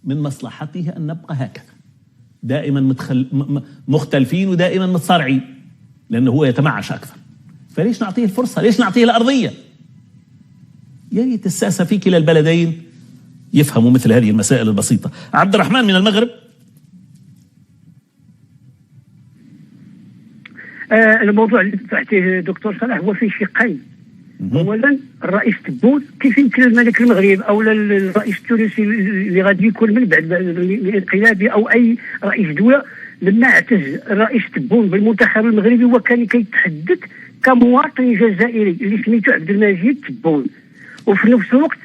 من مصلحته أن نبقى هكذا دائما مختلفين ودائما متصارعين، لأنه هو يتمعش أكثر. فليش نعطيه الفرصة؟ ليش نعطيه الأرضية؟ يا ريت الساسة في كلا البلدين يفهموا مثل هذه المسائل البسيطة. عبد الرحمن من المغرب. الموضوع اللي فتحته دكتور صلاح هو في شقين. اولا الرئيس تبون كيف يمكن الملك المغرب او الرئيس التونسي اللي غادي يكون من بعد الانقلابي او اي رئيس دوله، لما اعتز الرئيس تبون بالمنتخب المغربي هو كان كيتحدث كمواطن جزائري اللي سميتو عبد المجيد تبون، وفي نفس الوقت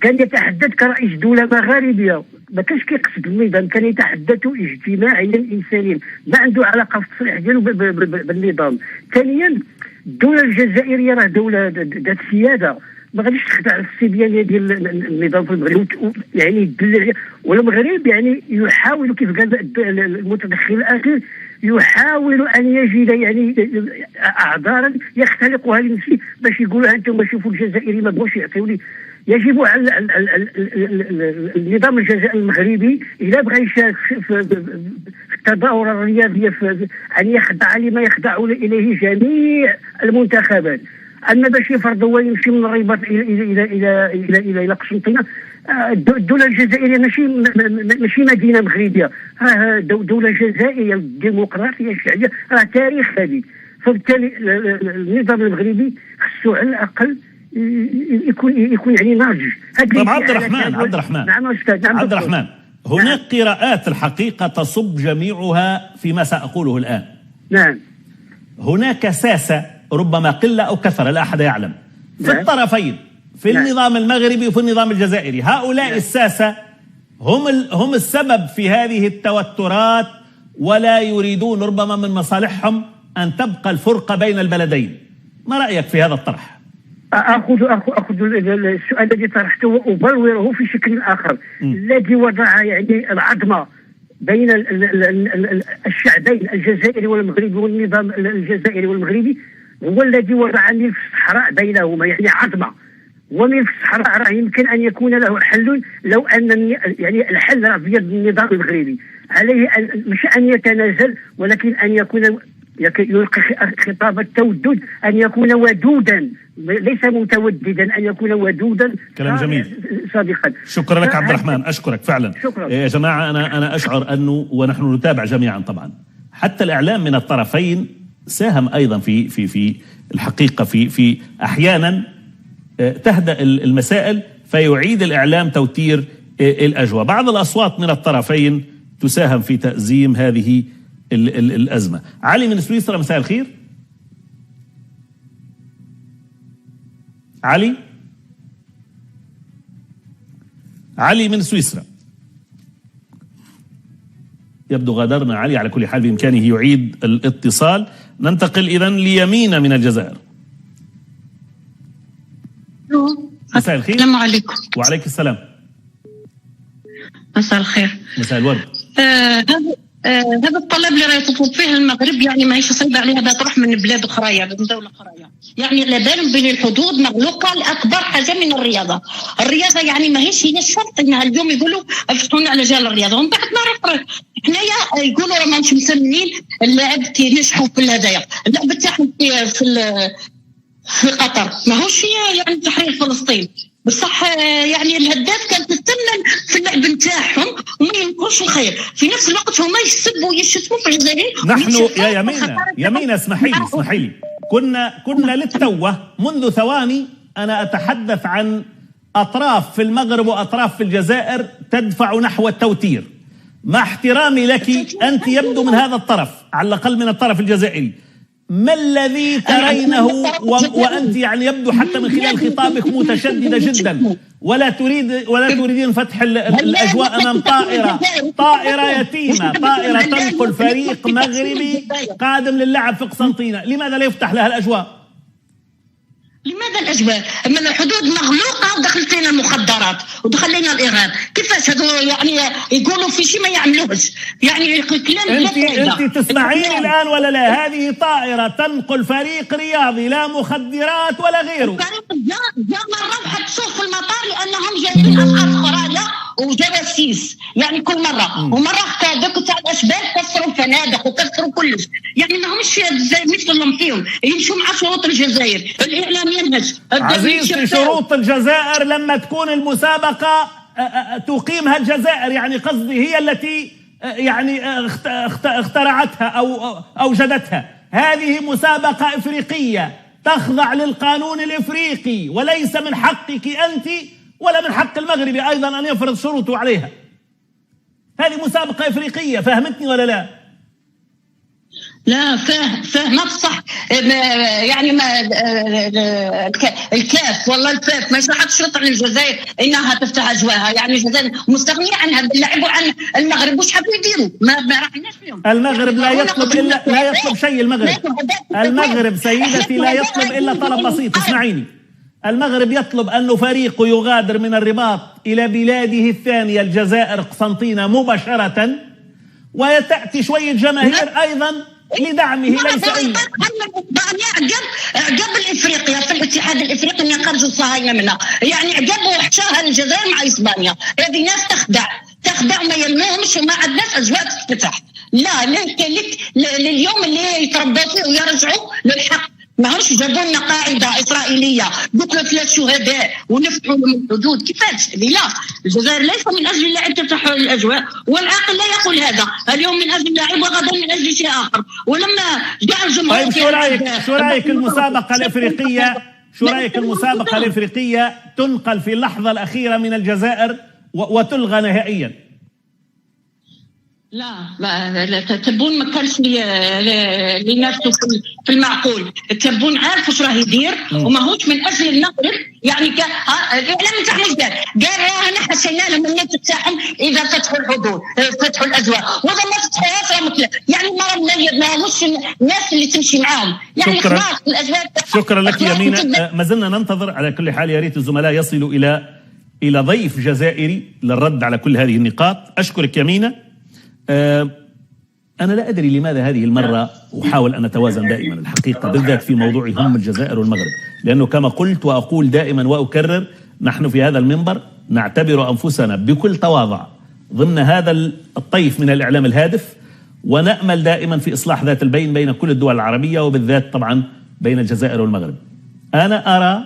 كان يتحدث كرئيس دولة مغاربية، ما كانش كيقصد النظام، كان يتحدث اجتماعيا انسانيا، ما عنده علاقه في التصريح ديالو بالنظام. ثانيا الدولة الجزائرية راه دولة ذات سيادة، ما غاديش تخدع السيبيانية ديال النظام في المغرب يعني يدل، والمغرب يعني يحاول كيف قال المتدخل الأخير يحاول أن يجد يعني أعذارا يختلقها لنفسه باش يقولوا أنتم شوفوا الجزائري ما بغوش يعطيوني. يجب على النظام الجزائري المغربي إذا بغى يشارك في التظاهرة الرياضية أن يخضع لما يخضعون إليه جميع المنتخبات. أما باش يفرضوا ويمشي من الرباط إلى قسنطينة، الدولة الجزائرية ماشي مدينة مغربية، دولة جزائرية ديمقراطية شعبية، راه تاريخ هذه. فبالتالي النظام المغربي خصو على الأقل يكون يعني ناضج. طب عبد الرحمن نعم أستاذ. نعم عبد الرحمن، هناك قراءات الحقيقة تصب جميعها فيما سأقوله الآن. نعم. هناك ساسة ربما قلة أو كثرة لا أحد يعلم في الطرفين، في النظام المغربي وفي النظام الجزائري. هؤلاء الساسة هم السبب في هذه التوترات، ولا يريدون ربما من مصالحهم أن تبقى الفرقة بين البلدين. ما رأيك في هذا الطرح؟ أخذ السؤال الذي طرحته وأبلوره في شكل آخر. الذي وضع يعني العظمة بين الشعبين الجزائري والمغربي والنظام الجزائري والمغربي هو الذي وضع ملف الصحراء بينهما، يعني عظمة. وملف الصحراء راه يمكن أن يكون له حل لو أن يعني الحل في يد النظام المغربي، عليه مش أن يتنازل ولكن أن يكون يلقي خطاب التودد، أن يكون ودودا ليس متوددا، أن يكون ودودا. كلام جميل صادقا. شكرا لك عبد الرحمن، أشكرك فعلا. شكرا. يا جماعة أنا أشعر أنه ونحن نتابع جميعا طبعا حتى الإعلام من الطرفين ساهم أيضا في الحقيقة في أحيانا تهدأ المسائل فيعيد الإعلام توتير الأجواء. بعض الأصوات من الطرفين تساهم في تأزيم هذه الأزمة. علي من سويسرا، مساء الخير. علي من سويسرا، يبدو غادرنا علي. على كل حال بإمكانه يعيد الاتصال. ننتقل إذن ليمينة من الجزائر. مساء الخير. السلام عليكم. وعليك السلام. مساء الخير. مساء الورد. هذا الطلب اللي راه يطلب فيه المغرب يعني ماهيش صعيبه عليها باه تروح من بلاد اخرى من دوله اخرى. يعني على بالهم بين الحدود مغلوقه لاكبر حاجه من الرياضه يعني ماهيش هي الشرط انها اليوم يقولوا افتحونا على جال الرياضه ومن بعد نعرف حنايا يقولوا راه ماناش مسميين اللاعب كي نجحوا في هذايا اللعب تاعهم في قطر ماهوش يعني تحرير فلسطين بصح يعني الهداف كانت تتمن في اللعب نتاعهم وما ينقصش الخير، في نفس الوقت هما يسبوا ويشتموا في الجزائريين. نحن يا يمينة اسمحي لي كنا للتوه منذ ثواني أنا أتحدث عن أطراف في المغرب وأطراف في الجزائر تدفع نحو التوتير. مع احترامي لك أنت يبدو من هذا الطرف على الأقل من الطرف الجزائري، ما الذي ترينه وأنت يعني يبدو حتى من خلال خطابك متشددة جدا ولا تريدين فتح الأجواء أمام طائرة يتيمة، طائرة تنقل فريق مغربي قادم للعب في قسنطينة، لماذا لا يفتح لها الأجواء؟ لماذا الأجواء؟ من الحدود مغلوقة ودخل فينا المخدرات ودخل لنا الإرهاب، كيفاش هذو يعني يقولوا في شيء ما يعملوش؟ يعني كلام أنت تسمعيني الآن ولا لا؟ هذه طائرة تنقل فريق رياضي لا مخدرات ولا غيره. جا مرة حبسوه في المطار لأنهم جايين أشخاص خرايا وجواسيس يعني كل مرة، ومرة دوك تاع الأشبال كسروا فنادق وكسروا كلش، يعني ما همش مثلهم فيهم يمشوا مع شروط الجزائر، الإعلام ينهج. عزيزتي شروط الجزائر لما تكون المسابقة تقيمها الجزائر، يعني قصدي هي التي يعني اخترعتها أو أوجدتها. هذه مسابقة إفريقية تخضع للقانون الإفريقي وليس من حقك أنت ولا من حق المغربي أيضا أن يفرض شروطه عليها. هذه مسابقة إفريقية، فهمتني ولا لا؟ لا فاهمة بصح يعني ما الكاف والله الكاف ما يشرحت شرط على الجزائر انها تفتح اجواها، يعني الجزائر مستغنيه عنها، لعبوا عن المغرب واش حبوا يديروا ما راحناش فيهم. المغرب لا يطلب شيء. المغرب سيدتي لا يطلب الا طلب بسيط، اسمعيني. المغرب يطلب أن فريقه يغادر من الرباط إلى بلاده الثانية الجزائر قسنطينة مباشرة، ويتأتي شوية جماهير أيضا لدعمه ليس إلا. أعجب الإفريقيا في الاتحاد الإفريقي أن يخرجوا الصهاينة منها، يعني أعجبوا وحشاها الجزائر مع إسبانيا. هذه ناس تخدع ما يلمهمش وما عندناش أجواء تفتح. لا لليوم اللي يتربوا فيه ويرجعوا للحق. ما همش جابوا لنا قاعده اسرائيليه قتلوا 3 شهداء ونفتحوا لهم الحدود، كيفاش؟ لا، الجزائر ليس من اجل اللعب تفتح الاجواء، والعاقل لا يقول هذا، اليوم من اجل اللعب وغدا من اجل شيء اخر. ولما جاء الجمهور طيب شو رايك المسابقه الافريقيه تنقل في اللحظه الاخيره من الجزائر وتلغى نهائيا؟ لا تبون ما كانش لنفسه في المعقول. تبون عارف واش راه يدير وماهوش من اجل المغرب، يعني الاعلام نتاعهم واش قال رانا حسينا لهم النت تاعهم اذا فتحوا الحدود فتحوا الاجواء، وهذا ما فتحوهاش يعني ماهوش الناس اللي تمشي معاهم، يعني خلاص الاجواء. شكرا لك يمينة. ما زلنا ننتظر على كل حال، يا ريت الزملاء يصلوا الى ضيف جزائري للرد على كل هذه النقاط. اشكرك يمينة. أنا لا أدري لماذا هذه المرة أحاول أن أتوازن دائما الحقيقة، بالذات في موضوع هم الجزائر والمغرب، لأنه كما قلت وأقول دائما وأكرر، نحن في هذا المنبر نعتبر أنفسنا بكل تواضع ضمن هذا الطيف من الإعلام الهادف، ونأمل دائما في إصلاح ذات البين بين كل الدول العربية وبالذات طبعا بين الجزائر والمغرب. أنا أرى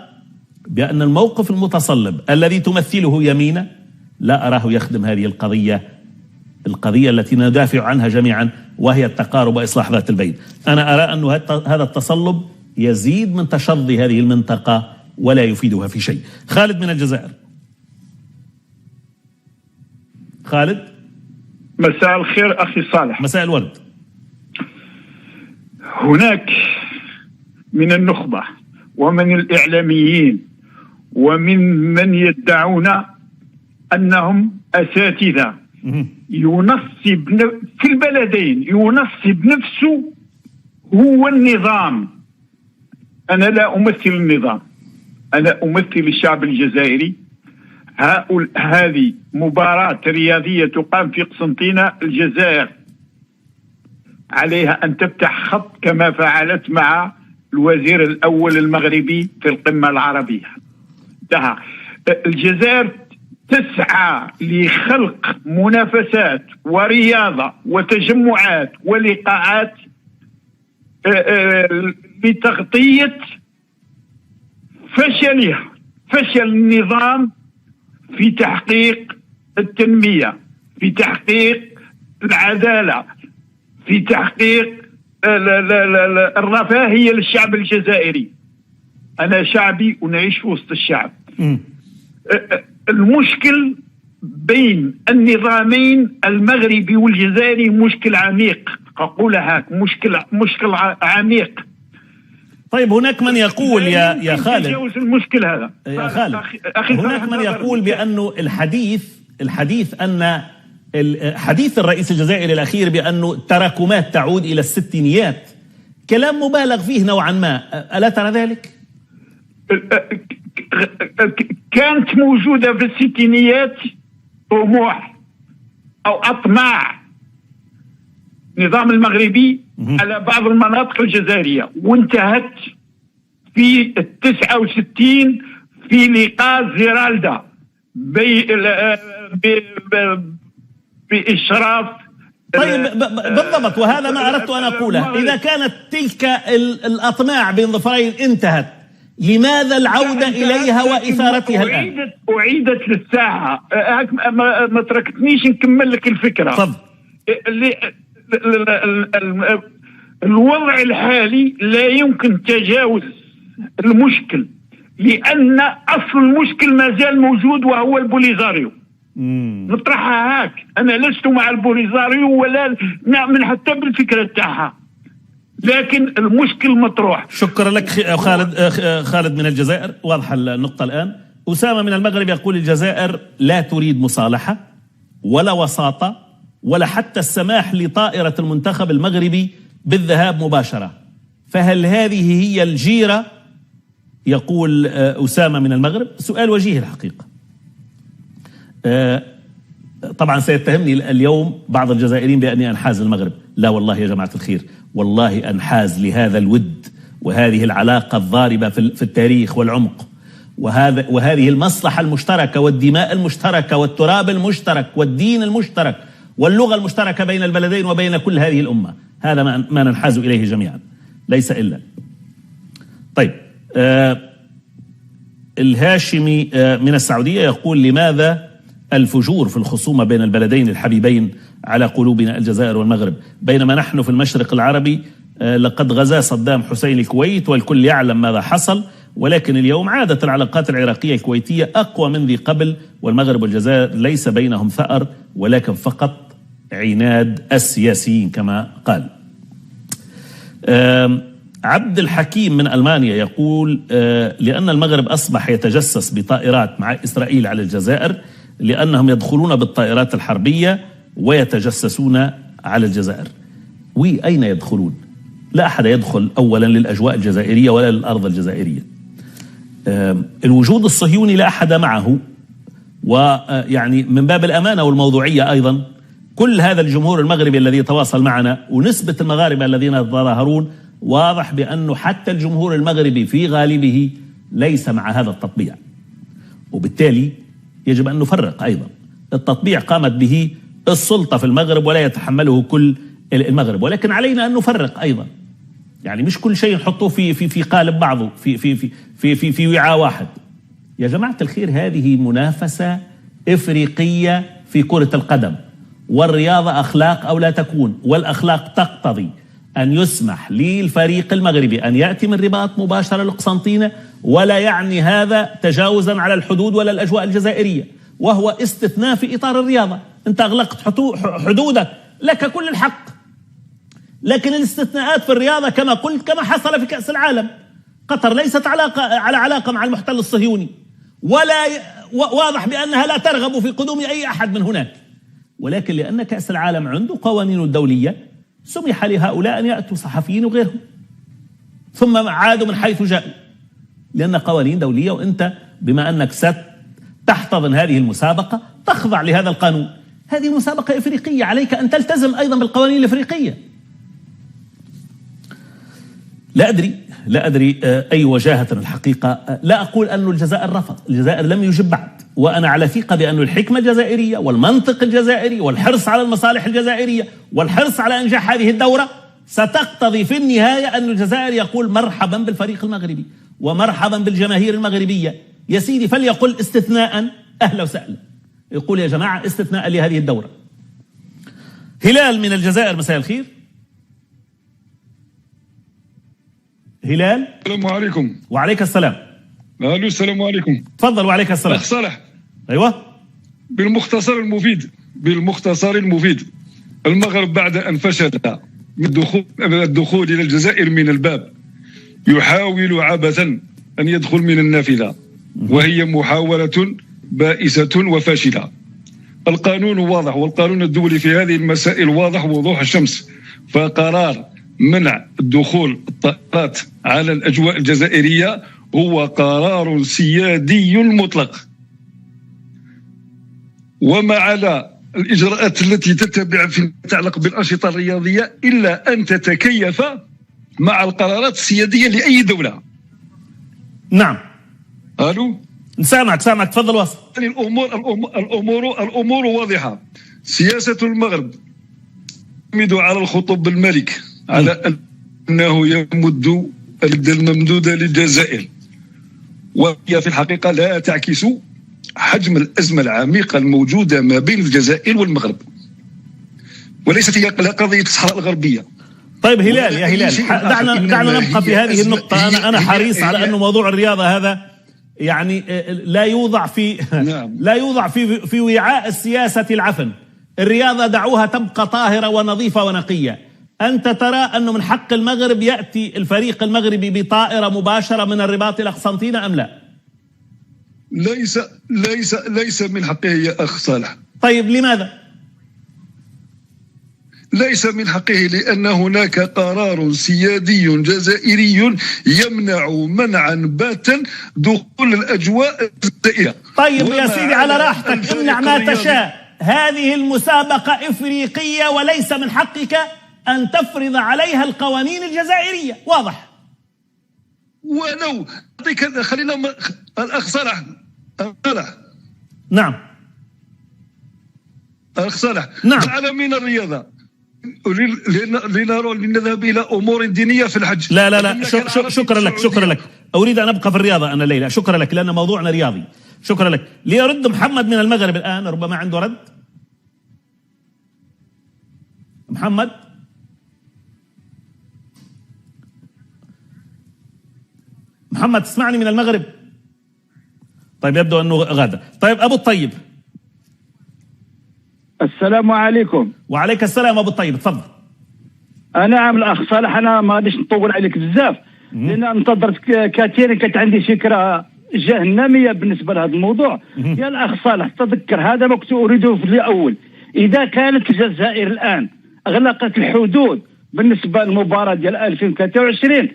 بأن الموقف المتصلب الذي تمثله يمينة لا أراه يخدم هذه القضية التي ندافع عنها جميعا، وهي التقارب وإصلاح ذات البين. أنا أرى أن هذا التصلب يزيد من تشظي هذه المنطقة ولا يفيدها في شيء. خالد من الجزائر. خالد. مساء الخير أخي صالح. مساء الورد. هناك من النخبة ومن الإعلاميين ومن يدعون أنهم أساتذة ينصب في البلدين، ينصب نفسه هو النظام. أنا لا أمثل النظام، أنا أمثل الشعب الجزائري. هذه مباراة رياضية تقام في قسنطينة. الجزائر عليها أن تفتح خط كما فعلت مع الوزير الأول المغربي في القمة العربية. الجزائر تسعى لخلق منافسات ورياضة وتجمعات ولقاءات لتغطية فشل النظام في تحقيق التنمية، في تحقيق العدالة، في تحقيق الرفاهية للشعب الجزائري. أنا شعبي ونعيش في وسط الشعب. المشكل بين النظامين المغربي والجزائري مشكل عميق، أقولها هاك، مشكل عميق. طيب هناك من يقول يا خالد تجاوز المشكل هذا يا خالد، هناك من يقول بأنه الحديث أن حديث الرئيس الجزائري الأخير بأنه التراكمات تعود إلى الستينيات كلام مبالغ فيه نوعا ما، ألا ترى ذلك؟ كانت موجودة في الستينيات طموح أو أطماع النظام المغربي على بعض المناطق الجزائرية، وانتهت في 69 في لقاء زيرالدا بإشراف. طيب بالضبط، وهذا ما أردت أن أقوله. إذا كانت تلك الأطماع بين ظفرين انتهت، لماذا العودة إليها وإثارتها الآن؟ أعيدت للساحة. ما تركتنيش نكمل لك الفكرة. طب. الوضع الحالي لا يمكن تجاوز المشكل، لأن أصل المشكل ما زال موجود وهو البوليزاريو. نطرحها هاك. أنا لست مع البوليزاريو ولا نعمل حتى بالفكرة تاعها، لكن المشكل مطروح. شكرا لك خالد من الجزائر. واضحة النقطة الآن. أسامة من المغرب يقول الجزائر لا تريد مصالحة ولا وساطة ولا حتى السماح لطائرة المنتخب المغربي بالذهاب مباشرة، فهل هذه هي الجيرة؟ يقول أسامة من المغرب. سؤال وجيه الحقيقة. طبعا سيتهمني اليوم بعض الجزائريين بأني أنحاز المغرب. لا والله يا جماعة الخير، والله أنحاز لهذا الود وهذه العلاقة الضاربة في التاريخ والعمق، وهذه المصلحة المشتركة والدماء المشتركة والتراب المشترك والدين المشترك واللغة المشتركة بين البلدين وبين كل هذه الأمة. هذا ما ننحاز إليه جميعا، ليس إلا. طيب الهاشمي من السعودية يقول لماذا الفجور في الخصومة بين البلدين الحبيبين على قلوبنا الجزائر والمغرب، بينما نحن في المشرق العربي لقد غزا صدام حسين الكويت والكل يعلم ماذا حصل، ولكن اليوم عادت العلاقات العراقية الكويتية أقوى من ذي قبل، والمغرب والجزائر ليس بينهم ثأر ولكن فقط عناد السياسيين كما قال. عبد الحكيم من ألمانيا يقول لأن المغرب أصبح يتجسس بطائرات مع إسرائيل على الجزائر لأنهم يدخلون بالطائرات الحربية ويتجسسون على الجزائر. أين يدخلون؟ لا أحد يدخل أولا للأجواء الجزائرية ولا للأرض الجزائرية. الوجود الصهيوني لا أحد معه، ويعني من باب الأمانة والموضوعية أيضا كل هذا الجمهور المغربي الذي يتواصل معنا ونسبة المغاربة الذين يتظاهرون واضح بأنه حتى الجمهور المغربي في غالبه ليس مع هذا التطبيع، وبالتالي يجب أن نفرق أيضا. التطبيع قامت به السلطة في المغرب ولا يتحمله كل المغرب، ولكن علينا أن نفرق أيضا، يعني مش كل شيء نحطه في قالب بعضه في وعاء واحد. يا جماعة الخير، هذه منافسة إفريقية في كرة القدم، والرياضة أخلاق أو لا تكون، والأخلاق تقتضي أن يسمح للفريق المغربي أن يأتي من رباط مباشرة لقسنطينة، ولا يعني هذا تجاوزا على الحدود ولا الأجواء الجزائرية، وهو استثناء في إطار الرياضة. أنت أغلقت حدودك، لك كل الحق، لكن الاستثناءات في الرياضة كما قلت كما حصل في كأس العالم. قطر ليست على علاقة مع المحتل الصهيوني، ولا واضح بأنها لا ترغب في قدوم أي أحد من هناك، ولكن لأن كأس العالم عنده قوانين الدولية سمح لهؤلاء أن يأتوا صحفيين وغيرهم، ثم عادوا من حيث جاءوا، لأن قوانين دولية، وأنت بما أنك ستحتضن هذه المسابقة تخضع لهذا القانون. هذه مسابقة إفريقية، عليك أن تلتزم أيضا بالقوانين الإفريقية. لا أدري أي وجاهة الحقيقة. لا أقول أن الجزائر رفض، الجزائر لم يجب بعد، وأنا على ثقة بأن الحكمة الجزائرية والمنطق الجزائري والحرص على المصالح الجزائرية والحرص على إنجاح هذه الدورة ستقتضي في النهاية أن الجزائر يقول مرحبا بالفريق المغربي ومرحبا بالجماهير المغربية. يا سيدي فليقل استثناء، أهلا وسهلا، يقول يا جماعة استثناء لهذه الدورة. هلال من الجزائر، مساء الخير. هلال. السلام عليكم. وعليك السلام. الو السلام عليكم. تفضل. وعليك السلام. أخ صالح. أيوة. بالمختصر المفيد المغرب بعد أن فشل الدخول إلى الجزائر من الباب يحاول عبثا أن يدخل من النافذة، وهي محاولة بائسة وفاشلة. القانون واضح، والقانون الدولي في هذه المسائل واضح ووضوح الشمس، فقرار منع دخول الطائرات على الأجواء الجزائرية هو قرار سيادي مطلق. وما على الإجراءات التي تتبع فيما يتعلق بالأنشطة الرياضية إلا أن تتكيف مع القرارات السيادية لأي دولة. نعم. ألو سامعك تفضل واصل. الأمور واضحة. سياسة المغرب تعتمد على الخطب الملك على أنه يمد اليد الممدودة للجزائر، وهي في الحقيقة لا تعكس حجم الأزمة العميقة الموجودة ما بين الجزائر والمغرب، وليست هي قضية الصحراء الغربية. طيب هلال، يا هلال دعنا نبقى في هذه النقطة. أنا حريص على أنه موضوع الرياضة هذا يعني لا يوضع في وعاء السياسة العفن. الرياضة دعوها تبقى طاهرة ونظيفة ونقية. أنت ترى أنه من حق المغرب يأتي الفريق المغربي بطائرة مباشرة من الرباط إلى قسنطينة أم لا؟ ليس من حقه يا أخ صالح. طيب لماذا؟ ليس من حقه لأن هناك قرار سيادي جزائري يمنع منعا باتا دخول الأجواء الجزائرية. طيب يا سيدي على راحتك، امنع ما تشاء. هذه المسابقة إفريقية وليس من حقك أن تفرض عليها القوانين الجزائرية، واضح. ولو خلينا الأخ صالح. نعم أخ صالح. نعم. على من الرياضة لنذهب إلى أمور دينية في الحج. لا شكرا لك. أريد أن أبقى في الرياضة أنا ليلى. شكرا لك لأن موضوعنا رياضي. شكرا لك. ليرد محمد من المغرب الآن، ربما عنده رد. محمد تسمعني من المغرب؟ طيب يبدو أنه غادر. طيب أبو الطيب. السلام عليكم. وعليك السلام أبو الطيب، تفضل. نعم الأخ صالح، أنا ما غاديش نطول عليك بزاف لأن انتظرت كثيرا، كانت عندي فكرة جهنمية بالنسبة لهذا الموضوع. يا الأخ صالح تذكر هذا ما كنت أريده في الأول. إذا كانت الجزائر الآن أغلقت الحدود بالنسبة للمباراة ديال 2023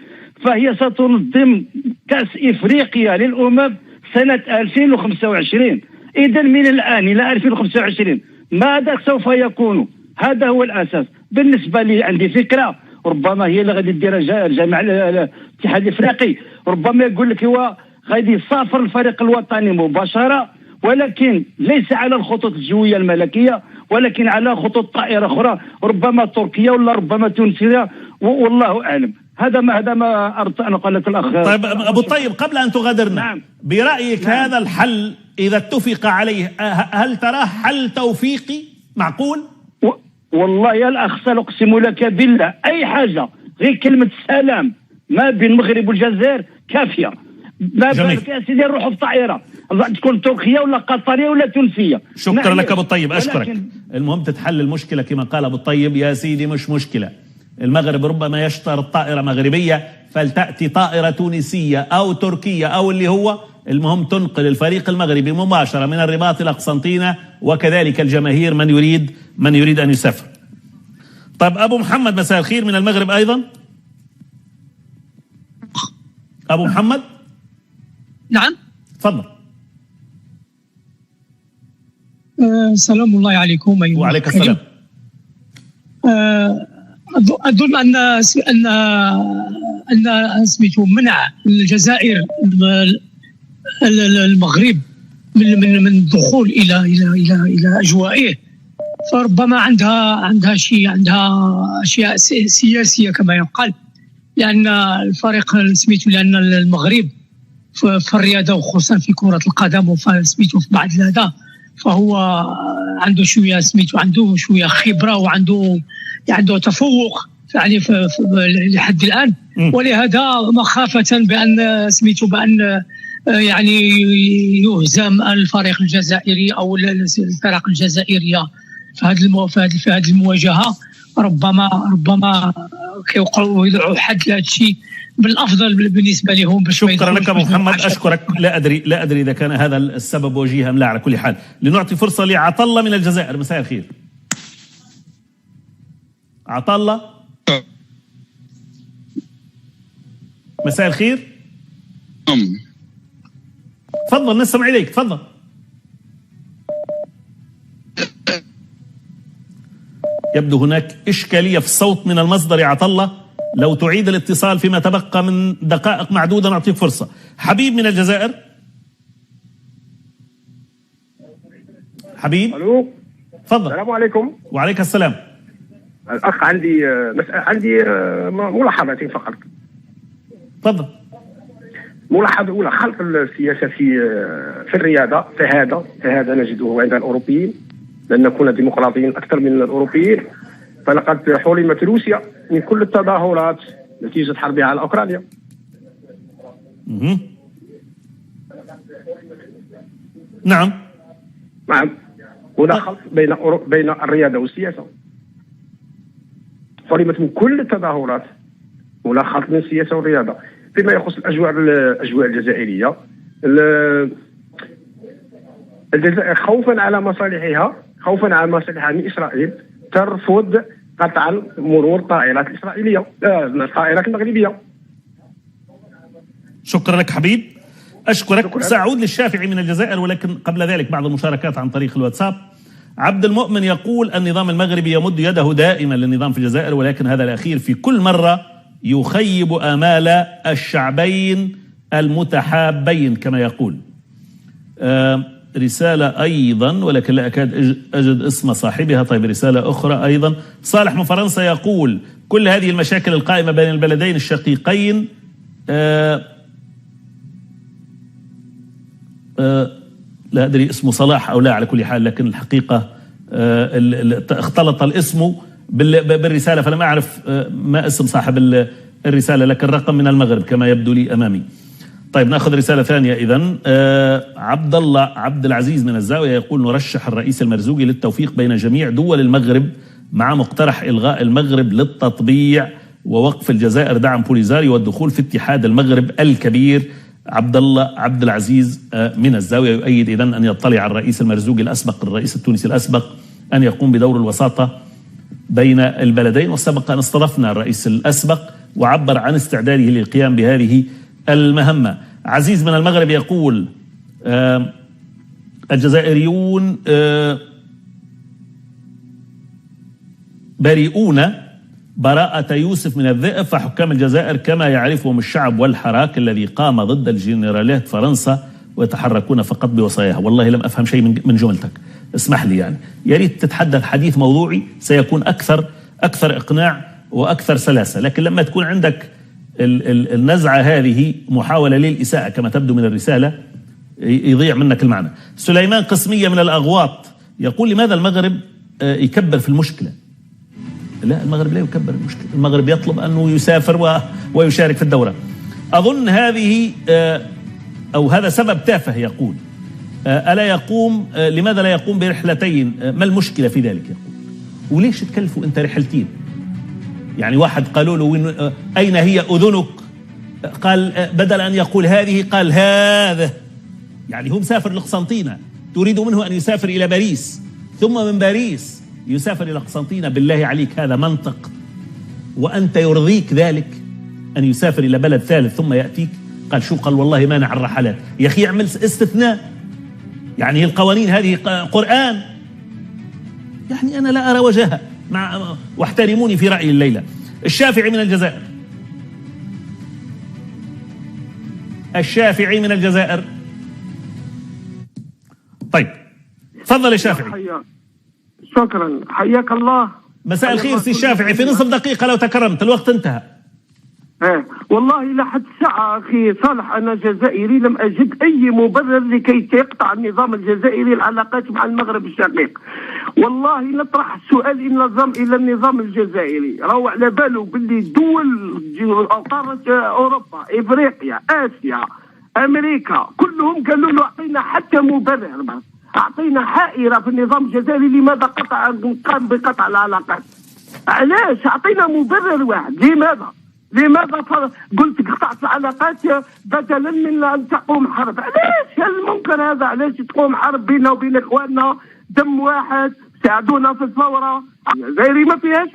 فهي ستنظم كأس إفريقيا للأمم سنة 2025. إذا من الآن إلى 2025 ماذا سوف يكون؟ هذا هو الأساس. بالنسبة لي عندي فكرة ربما هي اللي غادي ديرها الجامعة الاتحاد الإفريقي، ربما يقول لك هو غادي يسافر الفريق الوطني مباشرة ولكن ليس على الخطوط الجويه الملكيه، ولكن على خطوط طائره اخرى، ربما تركيا ولا ربما تونسيه، والله اعلم. هذا ما اردت ان اقول لك الاخ. طيب ابو الطيب، قبل ان تغادرنا، نعم. برايك نعم. هذا الحل اذا اتفق عليه هل تراه حل توفيقي معقول؟ والله يا الاخ اقسم لك بالله اي حاجه غير كلمه سلام ما بين المغرب والجزائر كافيه. ما بالك يا سيدي نروحوا في طائره تكون تركيا ولا قطريه ولا تونسيه. شكرا لك ابو الطيب، اشكرك. المهم تتحل المشكله كما قال ابو الطيب. يا سيدي مش مشكله، المغرب ربما يشترط طائره مغربيه، فلتاتي طائره تونسيه او تركيه او اللي هو المهم تنقل الفريق المغربي مباشره من الرباط الى قسنطينه، وكذلك الجماهير من يريد ان يسافر. طيب ابو محمد، مساء الخير من المغرب ايضا. ابو محمد. نعم تفضل. سلام الله عليكم. أيها وعليك السلام. أظن أن سميتو منع الجزائر المغرب من الدخول إلى أجوائه، فربما عندها أشياء سياسية كما يقال، لأن الفريق سميتو، لأن المغرب في الرياضة وخصوصا في كرة القدم وسميتو في بعض هذا، فهو عنده شوية سميتو، عنده شوية خبرة وعنده تفوق يعني لحد الآن. ولهذا مخافة بأن سميتو يعني يهزم الفريق الجزائري أو الفرق الجزائرية في هذه المواجهة، ربما كيوقعوا يضعوا حد لهذا الشيء بالافضل بالنسبه لهم. شكرا لك ابو محمد، اشكرك. لا ادري اذا كان هذا السبب وجيه ام لا. على كل حال لنعطي فرصه لعطله من الجزائر. مساء الخير عطله. مساء الخير. تفضل نستمع اليك، تفضل. يبدو هناك إشكالية في الصوت من المصدر يا عطلة، لو تعيد الاتصال فيما تبقى من دقائق معدودة نعطيك فرصة. حبيب من الجزائر. حبيب. الو تفضل. السلام عليكم. وعليك السلام. الأخ عندي ملاحظتين فقط. تفضل. ملاحظة أولى، خلط السياسة في الرياضة، فهذا نجده عند الأوروبيين، لأن نكون ديمقراطيين أكثر من الأوروبيين. فلقد حرمت روسيا من كل التظاهرات نتيجة حربها على أوكرانيا. نعم. هنا خلط بين الرياضة والسياسة. حرمت من كل التظاهرات، هنا خلط بين السياسة والرياضة. فيما يخص الأجواء الجزائرية، الجزائر خوفا على مصالحها من إسرائيل ترفض قطعا مرور الطائرات الإسرائيلية، الطائرات المغربية. شكرا لك حبيب، أشكرك. سأعود للشافعي من الجزائر، ولكن قبل ذلك بعض المشاركات عن طريق الواتساب. عبد المؤمن يقول النظام المغربي يمد يده دائما للنظام في الجزائر، ولكن هذا الأخير في كل مرة يخيب آمال الشعبين المتحابين كما يقول. رسالة أيضا ولكن لا أكاد أجد اسم صاحبها. طيب رسالة أخرى أيضا، صالح من فرنسا يقول كل هذه المشاكل القائمة بين البلدين الشقيقين لا أدري اسمه صلاح أو لا، على كل حال لكن الحقيقة اختلط الاسم بالرسالة، فلم أعرف ما اسم صاحب الرسالة، لكن الرقم من المغرب كما يبدو لي أمامي. طيب ناخذ رسالة ثانية إذن. عبد الله عبد العزيز من الزاوية يقول نرشح الرئيس المرزوقي للتوفيق بين جميع دول المغرب مع مقترح إلغاء المغرب للتطبيع ووقف الجزائر دعم بوليزاريو والدخول في اتحاد المغرب الكبير. عبد الله عبد العزيز من الزاوية يؤيد إذن أن يطلع الرئيس المرزوقي الأسبق الرئيس التونسي الأسبق أن يقوم بدور الوساطة بين البلدين، وسبق أن استضفنا الرئيس الأسبق وعبر عن استعداده للقيام بهذه المهمة. عزيز من المغرب يقول الجزائريون بريئون براءة يوسف من الذئب، فحكام الجزائر كما يعرفهم الشعب والحراك الذي قام ضد الجنرالات فرنسا ويتحركون فقط بوصاياها. والله لم أفهم شيء من جملتك، اسمح لي يعني. يا ريت تتحدث حديث موضوعي سيكون أكثر إقناع وأكثر سلاسة. لكن لما تكون عندك النزعة هذه محاولة للإساءة كما تبدو من الرسالة يضيع منك المعنى. سليمان قسمية من الأغواط يقول لماذا المغرب يكبر في المشكلة؟ لا، المغرب لا يكبر المشكلة، المغرب يطلب أنه يسافر ويشارك في الدورة. أظن هذه أو هذا سبب تافه. يقول ألا يقوم، لماذا لا يقوم برحلتين؟ ما المشكلة في ذلك؟ يقول وليش تكلفوا أنت رحلتين؟ يعني واحد قالوا له أين هي أذنك؟ قال بدل أن يقول هذه قال هذا. يعني هو مسافر لقسنطينة، تريد منه أن يسافر إلى باريس، ثم من باريس يسافر إلى قسنطينة. بالله عليك هذا منطق؟ وأنت يرضيك ذلك أن يسافر إلى بلد ثالث ثم يأتيك؟ قال شو؟ قال والله مانع الرحلات. يا أخي اعمل استثناء، يعني القوانين هذه قرآن. يعني أنا لا أرى وجهها واحترموني في رأيي الليلة. الشافعي من الجزائر، الشافعي من الجزائر. طيب تفضل يا شافعي. شكرا، حياك الله. مساء الخير سي الشافعي، في نصف دقيقة لو تكرمت، الوقت انتهى. والله لحد الساعة أخي صالح أنا جزائري لم أجد أي مبرر لكي يقطع النظام الجزائري العلاقات مع المغرب الشقيق. والله نطرح السؤال إلى النظام الجزائري، راهو على باله باللي دول قارة أوروبا، إفريقيا، آسيا، أمريكا، كلهم قالوا له أعطينا حتى مبرر، أعطينا حائرة في النظام الجزائري لماذا قام بقطع العلاقات. علاش؟ أعطينا مبرر واحد. لماذا قلت قطعت العلاقات بدلا من ان تقوم حرب؟ علاش؟ هل ممكن هذا؟ علاش تقوم حرب بيننا وبين اخواننا؟ دم واحد، ساعدونا في الثوره. الجزائري ما فيهاش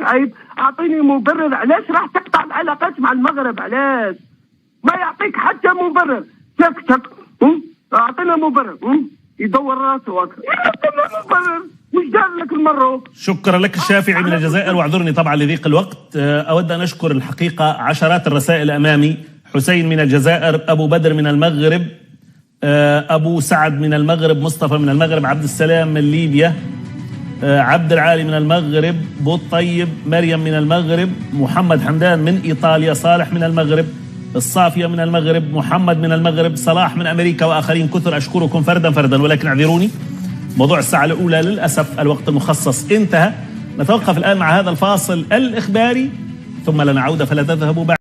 عيب، اعطيني مبرر. علاش راح تقطع العلاقات مع المغرب؟ علاش؟ ما يعطيك حتى مبرر. تك اعطينا مبرر. يدور راسه يعطينا مبرر. وش دار لك المرة؟ شكرا لك الشافعي من الجزائر، واعذرني طبعا لضيق الوقت. أود أن أشكر الحقيقة عشرات الرسائل أمامي. حسين من الجزائر، أبو بدر من المغرب، أبو سعد من المغرب، مصطفى من المغرب، عبد السلام من ليبيا، عبد العالي من المغرب، بو الطيب، مريم من المغرب، محمد حمدان من إيطاليا، صالح من المغرب، الصافية من المغرب، محمد من المغرب، صلاح من أمريكا، وآخرين كثر. أشكركم فردا ولكن اعذروني، موضوع الساعة الأولى للأسف الوقت المخصص انتهى. نتوقف الآن مع هذا الفاصل الإخباري ثم لنعود، فلا تذهبوا بعد.